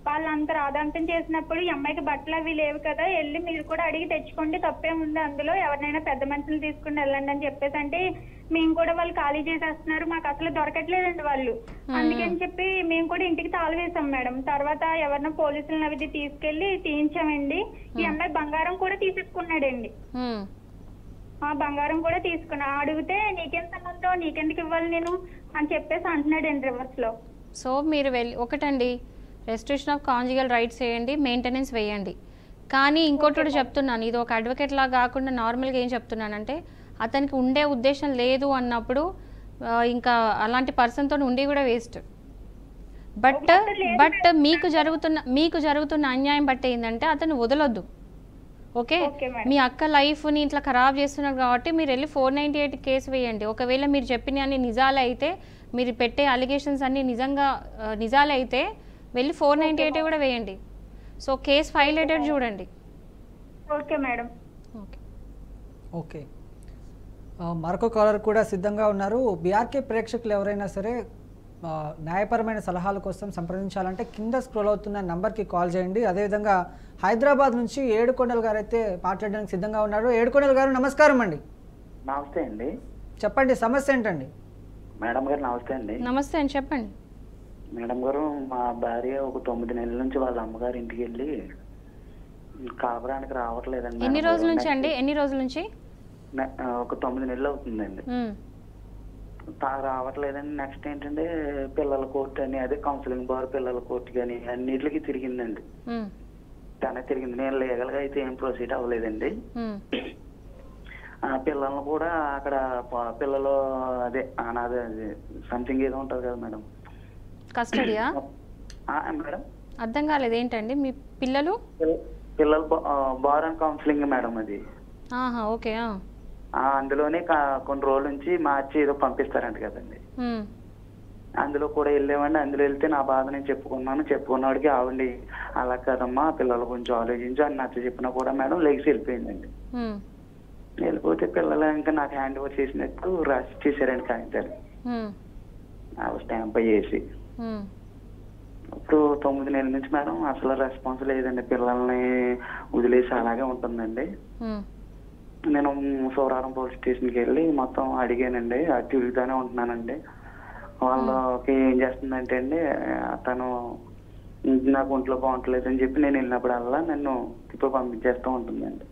వాళ్ళంత రాదాంతం చేసినప్పుడు ఈ అమ్మాయికి బట్టలు అవి లేవు కదా, వెళ్ళి మీరు కూడా అడిగి తెచ్చుకోండి, తప్పేముంది అందులో, ఎవరినైనా పెద్ద మనుషులు తీసుకుని వెళ్ళండి అని చెప్పేసి అంటే మేము కూడా వాళ్ళు ఖాళీ చేసేస్తున్నారు, మాకు అసలు దొరకట్లేదండి వాళ్ళు, అందుకని చెప్పి మేము కూడా ఇంటికి తాళం వేసాం మేడం. తర్వాత ఎవరినో పోలీసులను అవి తీసుకెళ్లి తీయించామండి. ఈ అమ్మాయి బంగారం కూడా తీసేసుకున్నాడండి. ఆ బంగారం కూడా తీసుకున్నా, అడిగితే నీకేం సంబంధం, నీకెందుకు ఇవ్వాలి నేను అని చెప్పేసి అంటున్నాడండి రివర్స్ లో. సో మీరు ఒకటండి, రెస్ట్రిక్షన్ ఆఫ్ కాంజుగల్ రైట్స్ వేయండి, మెయింటెనెన్స్ వేయండి. కానీ ఇంకోటి చెప్తున్నాను, ఇది ఒక అడ్వకేట్ లాగా కాకుండా నార్మల్గా ఏం చెప్తున్నానంటే అతనికి ఉండే ఉద్దేశం లేదు అన్నప్పుడు ఇంకా అలాంటి పర్సన్తో ఉండి కూడా వేస్ట్. బట్ మీకు జరుగుతున్న అన్యాయం బట్టి ఏంటంటే అతను వదలొద్దు. ఓకే, మీ అక్క లైఫ్ని ఇట్లా ఖరాబ్ చేస్తున్నారు కాబట్టి మీరు వెళ్ళి 498 కేసు వేయండి. ఒకవేళ మీరు చెప్పిన అన్ని నిజాలే అయితే, మీరు పెట్టే అలిగేషన్స్ అన్ని నిజాలే అయితే వెళ్ళి 498 కూడా వేయండి. సో కేసు ఫైల్ అయ్యేటట్టు చూడండి. Okay madam. ఓకే, మరొక కాలర్ కూడా సిద్ధంగా ఉన్నారు. బీఆర్కే ప్రేక్షకులు ఎవరైనా సరే న్యాయపరమైన సలహాల కోసం సంప్రదించాలంటే కింద స్క్రోల్ అవుతున్న నంబర్కి కాల్ చేయండి. అదేవిధంగా హైదరాబాద్ నుంచి ఏడుకొండల గారు అయితే మాట్లాడడానికి సిద్ధంగా ఉన్నారు. ఏడుకొండల గారు నమస్కారం అండి. నమస్తే అండి. చెప్పండి, సమస్య ఏంటండి? మేడం గారు నమస్తే అండి. నమస్తే అండి, చెప్పండి. మేడం గారు, మా భార్య ఒక 9 నెలల నుంచి వాళ్ళ అమ్మగారి ఇంటికి వెళ్ళి కాపురానికి రావట్లేదండి. ఎన్ని రోజుల నుంచి అండి? ఎన్ని రోజుల నుంచి? ఒక 9 నెలలు అవుతుందండి. రావట్లేదండి. నెక్స్ట్ ఏంటంటే పిల్లల కోర్టు అని, అదే కౌన్సిలింగ్ బార్ పిల్లల కోర్టు కానీ అన్నిటికి తిరిగిందండి. తనే తిరిగింది. నేను లీగల్ గా అయితే ఏం ప్రొసీడ్ అవ్వలేదండి. పిల్లలను కూడా అక్కడ పిల్లలు అదే అనాథ సంథింగ్ ఏదో ఉంటది కదా మేడం, కస్టడీయా మేడం? అర్థం కాలేదు, ఏంటండి మీ పిల్లలు? పిల్లలు బార్ అండ్ కౌన్సిలింగ్ మేడం అది. ఓకే, అందులోనే కొన్ని రోజుల నుంచి మార్చి ఏదో పంపిస్తారంట కదండి, అందులో కూడా వెళ్ళామండి. అందులో వెళ్తే నా బాధ నేను చెప్పుకున్నవాడికి ఆవిడ అలా కదమ్మా పిల్లలు కొంచెం ఆలోచించు అని నచ్చ చెప్పినా కూడా మేడం లెగిసి వెళ్ళిపోయిందండి. వెళ్ళిపోతే పిల్లలు ఇంకా నాకు హ్యాండ్ ఓవర్ చేసినట్టు రాసి చేశారండి కాగితాలు, స్టాంప్ చేసి. ఇప్పుడు 9 నెలల నుంచి మేడం అసలు రెస్పాన్స్ లేదండి. పిల్లల్ని వదిలేసి అలాగే ఉంటుందండి. నేను సోరారం పోలీస్ స్టేషన్కి వెళ్ళి మొత్తం అడిగానండి, తిరుగుతూనే ఉంటున్నానండి. వాళ్ళకి ఏం చేస్తుందంటే అండి, తను నాకు ఒంట్లో బాగుంటలేదని చెప్పి నేను వెళ్ళినప్పుడల్లా నన్ను తిప్పి పంపించేస్తూ ఉంటుందండి.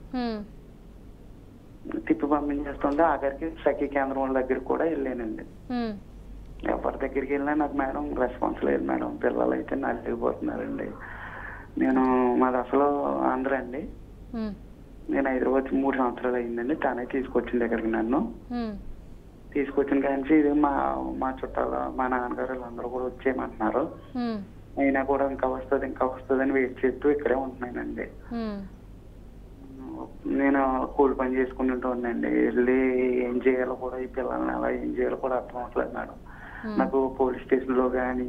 తిప్పి పంపించేస్తుంటే ఆఖరికి సఖీ కేంద్రం వాళ్ళ దగ్గరికి కూడా వెళ్ళానండి. ఎవరి దగ్గరికి వెళ్ళినా నాకు మేడం రెస్పాన్స్ లేదు మేడం. పిల్లలు అయితే నలిగిపోతున్నారండి. మాది అసలు ఆంధ్ర అండి. నేను హైదరాబాద్ 3 సంవత్సరాలు అయిందండి. తనే తీసుకొచ్చింది ఇక్కడికి నన్ను. తీసుకొచ్చిన కానీ ఇది మా చుట్టాలు మా నాన్నగారు వాళ్ళందరూ కూడా వచ్చేయమంటున్నారు. అయినా కూడా ఇంకా వస్తుంది అని వెయిట్ చేస్తూ ఇక్కడే ఉంటున్నానండి. నేను కూలి పని చేసుకుంటూ ఉన్నానండి. వెళ్ళి ఏం చేయాలో కూడా ఈ పిల్లల్ని అలా ఏం చేయాలో కూడా అర్థం అవట్లేదు మేడం. నాకు పోలీస్ స్టేషన్ లో కానీ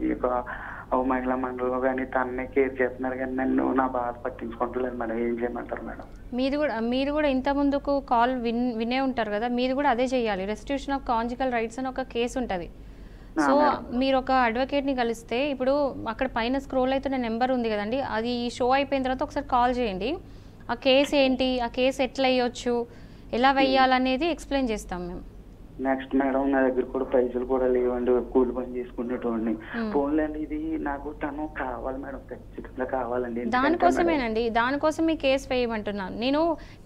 మహిళా మండలిలో కానీ తన్నే కేర్ చేస్తున్నారు కానీ నన్ను నా బాధ పట్టించుకుంటలేదు మేడం. ఏం చేయమంటారు మేడం? మీరు కూడా ఇంత ముందుకు కాల్ వినే ఉంటారు కదా, మీరు కూడా అదే చేయాలి. రెస్టిట్యూషన్ ఆఫ్ కాంజుగల్ రైట్స్ అని ఒక కేసు ఉంటుంది. సో మీరు ఒక అడ్వకేట్ని కలిస్తే ఇప్పుడు అక్కడ పైన స్క్రోల్ అవుతున్న నెంబర్ ఉంది కదండి, అది షో అయిపోయిన తర్వాత ఒకసారి కాల్ చేయండి. ఆ కేసు ఏంటి, ఆ కేసు ఎట్లా వేయొచ్చు, ఎలా వేయాలనేది ఎక్స్ప్లెయిన్ చేస్తాం మేము. నెక్స్ట్ మేడం నా దగ్గర కూడా పైసలు కూడా లేవండి, కూలి పని చేసుకునేటోడిని. ఫోన్లో అండి ఇది నాకు తను కావాలి మేడం, ఖచ్చితంగా కావాలండి. దానికోసమేనండి, దానికోసం మీ కేసు వేయమంటున్నాను. నేను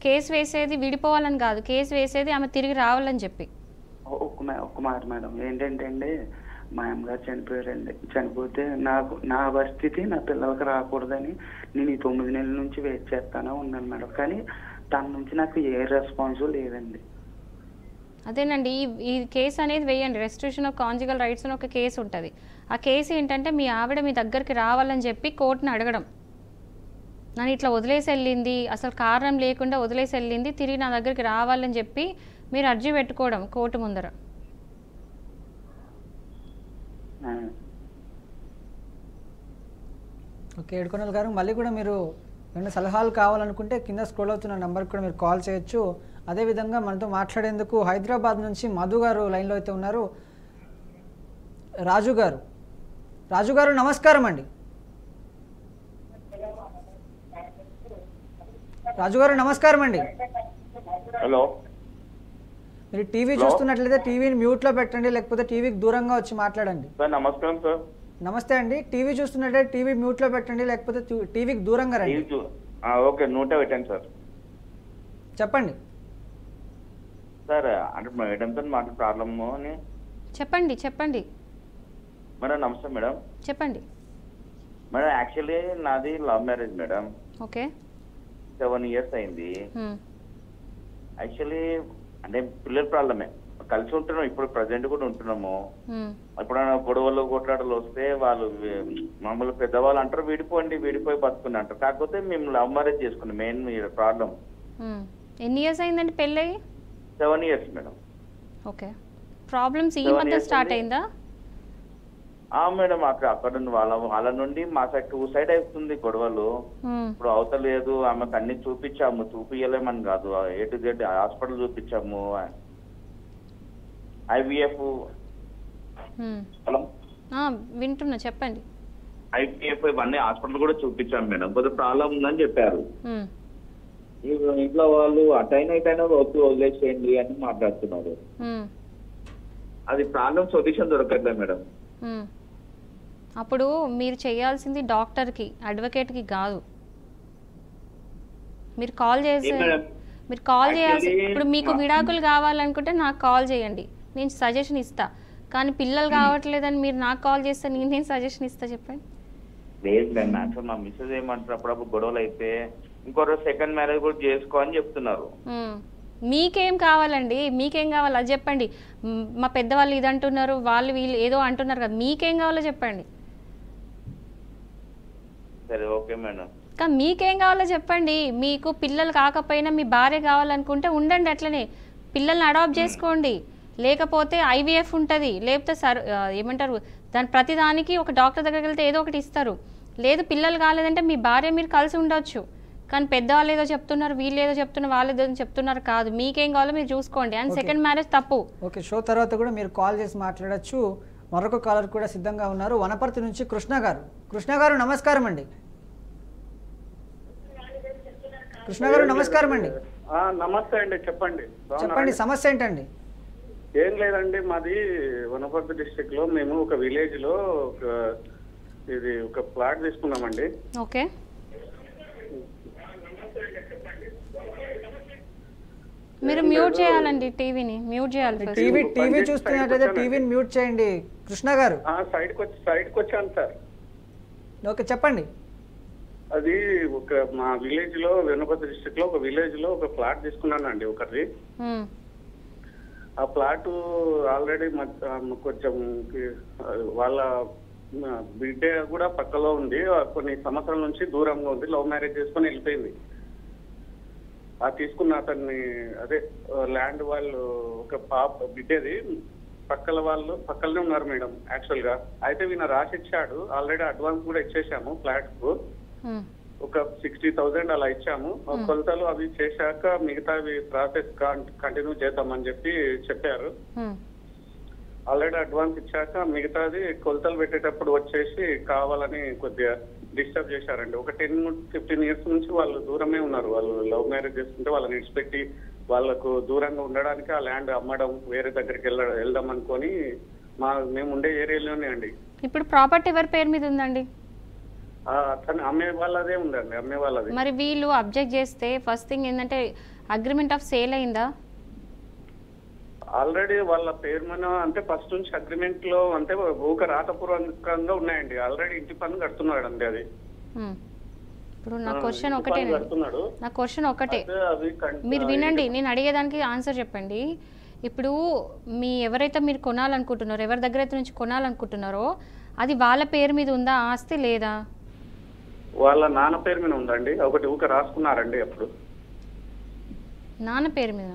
కేసు వేసేది విడిపోవాలని కాదు, కేసు వేసేది ఆమె తిరిగి రావాలని చెప్పి. ఒక్క మాట మేడం, ఏంటంటే అండి మా అమ్మగారు చనిపోయారండి. చనిపోతే నాకు నా పరిస్థితి నా పిల్లలకి రాకూడదని నేను ఈ 9 నెలల నుంచి వెయిట్ చేస్తానే ఉన్నాను మేడం. కానీ తన నుంచి నాకు ఏ రెస్పాన్స్ లేదండి. అదేనండి, ఈ కేసు అనేది వేయండి. రెస్ట్రిక్షన్ ఆఫ్ కాంజుగల్ రైట్స్ అని ఒక కేసు ఉంటుంది. ఆ కేసు ఏంటంటే మీ ఆవిడ మీ దగ్గరికి రావాలని చెప్పి కోర్టుని అడగడం. నన్ను ఇట్లా వదిలేసి వెళ్ళింది, అసలు కారణం లేకుండా వదిలేసి వెళ్ళింది, తిరిగి నా దగ్గరికి రావాలని చెప్పి మీరు అర్జీ పెట్టుకోవడం కోర్టు ముందర. ఓకే ఏడుకొండల గారు, మళ్ళీ కూడా మీరు ఏమైనా సలహాలు కావాలనుకుంటే కింద స్క్రోల్ అవుతున్న నెంబర్కి కూడా మీరు కాల్ చేయొచ్చు. అదేవిధంగా మనతో మాట్లాడేందుకు హైదరాబాద్ నుంచి మధు గారు లైన్లో అయితే ఉన్నారు. రాజు గారు నమస్కారం అండి. రాజు గారు నమస్కారం అండి. హలో, మీరు టీవీ చూస్తున్నట్లయితే టీవీని మ్యూట్లో పెట్టండి, లేకపోతే టీవీకి దూరంగా వచ్చి మాట్లాడండి. సార్ నమస్కారం సార్. నమస్తే అండి. టీవీ చూస్తున్నట్లయితే టీవీ మ్యూట్లో పెట్టండి, లేకపోతే టీవీకి దూరంగా రండి. ఓకే, నోటే పెట్టండి సార్. చెప్పండి సార్. అంటే మేడంతో మాట ప్రాబ్లము అని చెప్పండి మేడం. నమస్తే మేడం. చెప్పండి మేడం. యాక్చువల్లీ నాది love marriage madam. Okay. 7 years అయింది. యాక్చువల్లీ అంటే పిల్లల ప్రాబ్లమే, కలిసి ఉంటున్నాం, ఇప్పుడు ప్రజెంట్ కూడా ఉంటున్నాము. ఎప్పుడైనా గొడవలు కొట్లాటలు వస్తే వాళ్ళు మామూలు పెద్దవాళ్ళు అంటారు విడిపోయి బతుకుని అంటారు. కాకపోతే మేము లవ్ మ్యారేజ్ చేసుకున్నాం. Main problem. ఎన్ని ఇయర్స్ అయిందండి పెళ్ళయి? 7 years మేడం. ఓకే. ప్రాబ్లమ్స్ ఈ మధ్య స్టార్ట్ అయిందా? మేడం అక్కడ వాళ్ళ నుండి మా సైడ్ 2 side అవుతుంది గొడవలు. ఇప్పుడు అవతలేదు, ఆమెకు అన్ని చూపించాము, చూపించలేమని కాదు, A to Z హాస్పిటల్ చూపించాము. IVF వింటున్నా, చెప్పండి. IVF ఇవన్నీ హాస్పిటల్ కూడా చూపించాము మేడం. కొద్దిగా ప్రాబ్లం ఉందని చెప్పారు. ఇంట్లో వాళ్ళు అటైనా వదిలేసేయండి అని మాట్లాడుతున్నారు. అది ప్రాబ్లం సొల్యూషన్ దొరకట్లేదు మేడం. అప్పుడు మీరు చేయాల్సింది డాక్టర్కి, అడ్వకేట్కి కాదు. మీరు కాల్ చేయాల్సి, ఇప్పుడు మీకు విడాకులు కావాలనుకుంటే నాకు కాల్ చేయండి, నేను సజెషన్ ఇస్తా. కానీ పిల్లలు కావట్లేదని మీరు నాకు కాల్ చేస్తే నేనేం సజెషన్ ఇస్తా చెప్పండి. లేదు మేడం, మా మిస్సెస్ ఏమంటారు, అప్పుడప్పుడు గొడవలు అయితే ఇంకో సెకండ్ మ్యారేజ్ కూడా చేసుకో అని చెప్తున్నారు. మీకేం కావాలండి, మీకేం కావాలి అది చెప్పండి. మా పెద్దవాళ్ళు ఇది అంటున్నారు, వీళ్ళు ఏదో అంటున్నారు కదా, మీకేం కావాలో చెప్పండి. సరే ఓకే మేడం. కానీ మీకేం కావాలో చెప్పండి. మీకు పిల్లలు కాకపోయినా మీ భార్య కావాలనుకుంటే ఉండండి, అట్లనే పిల్లల్ని అడాప్ట్ చేసుకోండి. లేకపోతే IVF ఉంటుంది, లేకపోతే ఏమంటారు దాని ప్రతిదానికి ఒక డాక్టర్ దగ్గరికి వెళ్తే ఏదో ఒకటి ఇస్తారు. లేదు పిల్లలు కాలేదంటే మీ భార్య మీరు కలిసి ఉండొచ్చు. కానీ పెద్దవాళ్ళు ఏదో చెప్తున్నారు, వీళ్ళు ఏదో చెప్తున్నారు, వాళ్ళు ఏదో చెప్తున్నారు కాదు. మీకేం కావాలో మీరు చూసుకోండి. అండ్ సెకండ్ మ్యారేజ్ తప్పు. ఓకే, షో తర్వాత కూడా మీరు కాల్ చేసి మాట్లాడచ్చు. మరొక కాలర్ కూడా సిద్ధంగా ఉన్నారు. వనపర్తి నుంచి కృష్ణ గారు నమస్కారం అండి. నమస్కారం అండి. నమస్తే అండి, చెప్పండి సమస్య ఏంటండి? ఏం లేదండి, మాది వనపర్తి డిస్ట్రిక్ట్ లో మేము ఒక విలేజ్ లో ఒక ప్లాట్ తీసుకున్నామండి. ఓకే. మీరు మ్యూట్ చేయాలండి, టీవీని మ్యూట్ చేయాలి. టీవీ చూస్తున్నట్లయితే టీవీని మ్యూట్ చేయండి. కృష్ణ గారు సైడ్కి వచ్చాను సార్. ఓకే చెప్పండి. అది మా విలేజ్ లో, వనపర్తి డిస్ట్రిక్ట్ లో ఒక విలేజ్ లో ఒక ప్లాట్ తీసుకున్నానండి ఒకటి. ఆ ప్లాట్ ఆల్రెడీ కొంచెం వాళ్ళ బిడ్డ కూడా పక్కలో ఉంది, కొన్ని సంవత్సరాల నుంచి దూరంగా ఉంది, లవ్ మ్యారేజ్ చేసుకుని వెళ్ళిపోయింది. ఆ తీసుకున్న అతన్ని ల్యాండ్ వాళ్ళు ఒక బిడ్డది పక్కనే ఉన్నారు మేడం యాక్చువల్ గా. అయితే ఈయన రాసిచ్చాడు, ఆల్రెడీ అడ్వాన్స్ కూడా ఇచ్చేసాము ఫ్లాట్ కు. ఒక 60,000 అలా ఇచ్చాము. కొలతలు అవి చేశాక మిగతావి ప్రాసెస్ కంటిన్యూ చేద్దామని చెప్పారు. ఆల్రెడీ అడ్వాన్స్ ఇచ్చాక మిగతాది కొలతలు పెట్టేటప్పుడు వచ్చేసి కావాలని కొద్దిగా డిస్టర్బ్ చేశారండి. ఒక 10-15 ఇయర్స్ నుంచి వాళ్ళు దూరమే ఉన్నారు. వాళ్ళు లవ్ మ్యారేజ్ చేసుకుంటే వాళ్ళని విడిచిపెట్టి వాళ్ళకు దూరంగా ఉండడానికి ఆ ల్యాండ్ అమ్మడం, వేరే దగ్గరికి వెళ్దాం అనుకొని మేము ఉండే ఏరియాలోనే అండి. ఇప్పుడు ప్రాపర్టీ ఎవరి పేరు మీద ఉందండి? తను అమ్మే వాళ్ళదే ఉందండి, అమ్మే వాళ్ళదే. మరి వీళ్ళు అబ్జెక్ట్ చేస్తే ఫస్ట్ థింగ్ ఏంటంటే అగ్రిమెంట్ ఆఫ్ సేల్ అయిందా? ఆల్రెడీ వాళ్ళ పేరు మీద అంటే ఫస్ట్ నుంచి అగ్రిమెంట్ లో అంటే ఊక రాతపూర్వకంగా ఉన్నాయండి. ఆల్రెడీ ఇంటి పన్ను కడుతున్నాడు అండి. అది ఇప్పుడు నా క్వశ్చన్ ఒకటే, మీరు వినండి, నేను అడిగేదానికి ఆన్సర్ చెప్పండి. ఇప్పుడు ఎవరైతే మీరు కొనాలనుకుంటున్నారో, ఎవరి దగ్గర అయితే నుంచి కొనాలనుకుంటున్నారో అది వాళ్ళ పేరు మీద ఉందా ఆస్తి లేదా? వాళ్ళ నాన్న పేరు మీద ఉందండి. ఒకటి ఊక రాసుకున్నారండి. అప్పుడు నాన్న పేరు మీద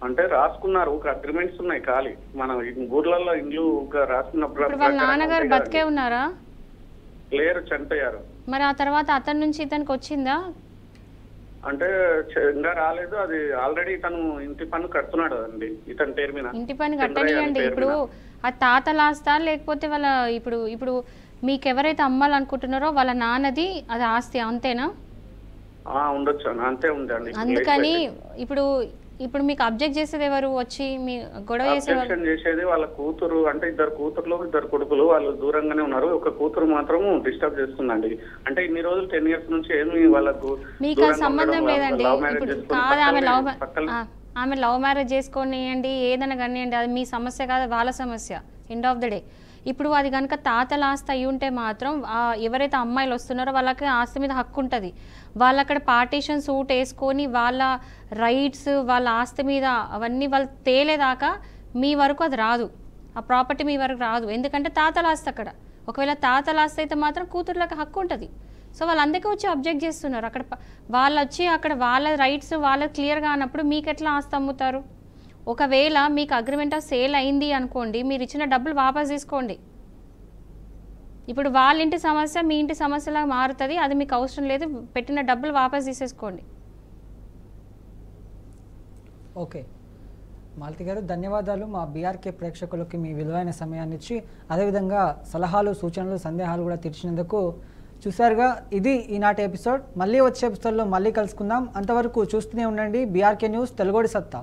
అంటే రాసుకున్నారు, ఒక అగ్రిమెంట్స్ ఉన్నాయి ఖాళీ. మన ఊర్లలో ఇండ్లు రాసుకున్నప్పుడు వాళ్ళ నాన్నగారు బతికే ఉన్నారా? లేరు, చనిపోయారు. మరి ఆ తర్వాత అతని నుంచి ఇతనికి వచ్చిందా? అంటే ఇంకా రాలేదు. అది ఆల్రెడీ ఇతను ఇంటి పన్ను కడుతున్నాడు అండి ఇతని పేరు మీద. ఇంటి పన్ను కట్టనియండి. ఇప్పుడు ఆ తాత లాస్తా లేకపోతే వాళ్ళ ఇప్పుడు మీకు ఎవరైతే అమ్మాలనుకుంటున్నారో వాళ్ళ నాన్నది అది ఆస్తి, అంతేనా? ఉండొచ్చు, అంతే ఉంది అండి. అందుకని ఇప్పుడు మీకు అబ్జెక్ట్ చేసేది ఎవరు? వచ్చి మీ గొడవ చేసేది వాళ్ళ కూతురు. అంటే ఇద్దరు కూతురులు, ఇద్దరు కొడుకులు. వాళ్ళు దూరంగానే ఉన్నారు. ఒక కూతురు మాత్రం డిస్టర్బ్ చేస్తుందండి. అంటే ఇన్ని రోజులు 10 ఇయర్స్ నుంచి ఏమి వాళ్ళకు మీకు సంబంధం లేదండి. ఇప్పుడు కాదు, ఆమె లవ్ మ్యారేజ్ చేసుకోనియండి, ఏదైనా కానివ్వండి, అది మీ సమస్య కాదు, వాళ్ళ సమస్య. ఎండ్ ఆఫ్ ద డే ఇప్పుడు అది కనుక తాతల ఆస్తి అయి ఉంటే మాత్రం ఎవరైతే అమ్మాయిలు వస్తున్నారో వాళ్ళకి ఆస్తి మీద హక్కు ఉంటుంది. వాళ్ళు అక్కడ పార్టీషన్ సూట్ వేసుకొని వాళ్ళ రైట్స్, వాళ్ళ ఆస్తి మీద అవన్నీ వాళ్ళు తేలేదాకా మీ వరకు అది రాదు, ఆ ప్రాపర్టీ మీ వరకు రాదు. ఎందుకంటే తాతల ఆస్తి అక్కడ. ఒకవేళ తాతల ఆస్తి అయితే మాత్రం కూతుర్లకు హక్కు ఉంటుంది. సో వాళ్ళందరికీ వచ్చి అబ్జెక్ట్ చేస్తున్నారు. అక్కడ వాళ్ళు వచ్చి అక్కడ వాళ్ళ రైట్స్ వాళ్ళకి క్లియర్గా అన్నప్పుడు మీకు ఎట్లా ఆస్తి అమ్ముతారు? ఒకవేళ మీకు అగ్రిమెంట్ ఆఫ్ సేల్ అయింది అనుకోండి, మీరు ఇచ్చిన డబ్బులు వాపస్ తీసుకోండి. ఇప్పుడు వాళ్ళ ఇంటి సమస్య మీ ఇంటి సమస్యలా మారుతుంది. అది మీకు అవసరం లేదు, పెట్టిన డబ్బులు వాపస్ తీసేసుకోండి. ఓకే మాలతి గారు, ధన్యవాదాలు. మా బీఆర్కే ప్రేక్షకులకి మీ విలువైన సమయాన్ని ఇచ్చి అదేవిధంగా సలహాలు, సూచనలు, సందేహాలు కూడా తీర్చినందుకు. చూసారుగా, ఇది ఈనాటి ఎపిసోడ్. మళ్ళీ వచ్చే ఎపిసోడ్లో మళ్ళీ కలుసుకుందాం. అంతవరకు చూస్తూనే ఉండండి బీఆర్కే న్యూస్, తెలుగోడి సత్తా.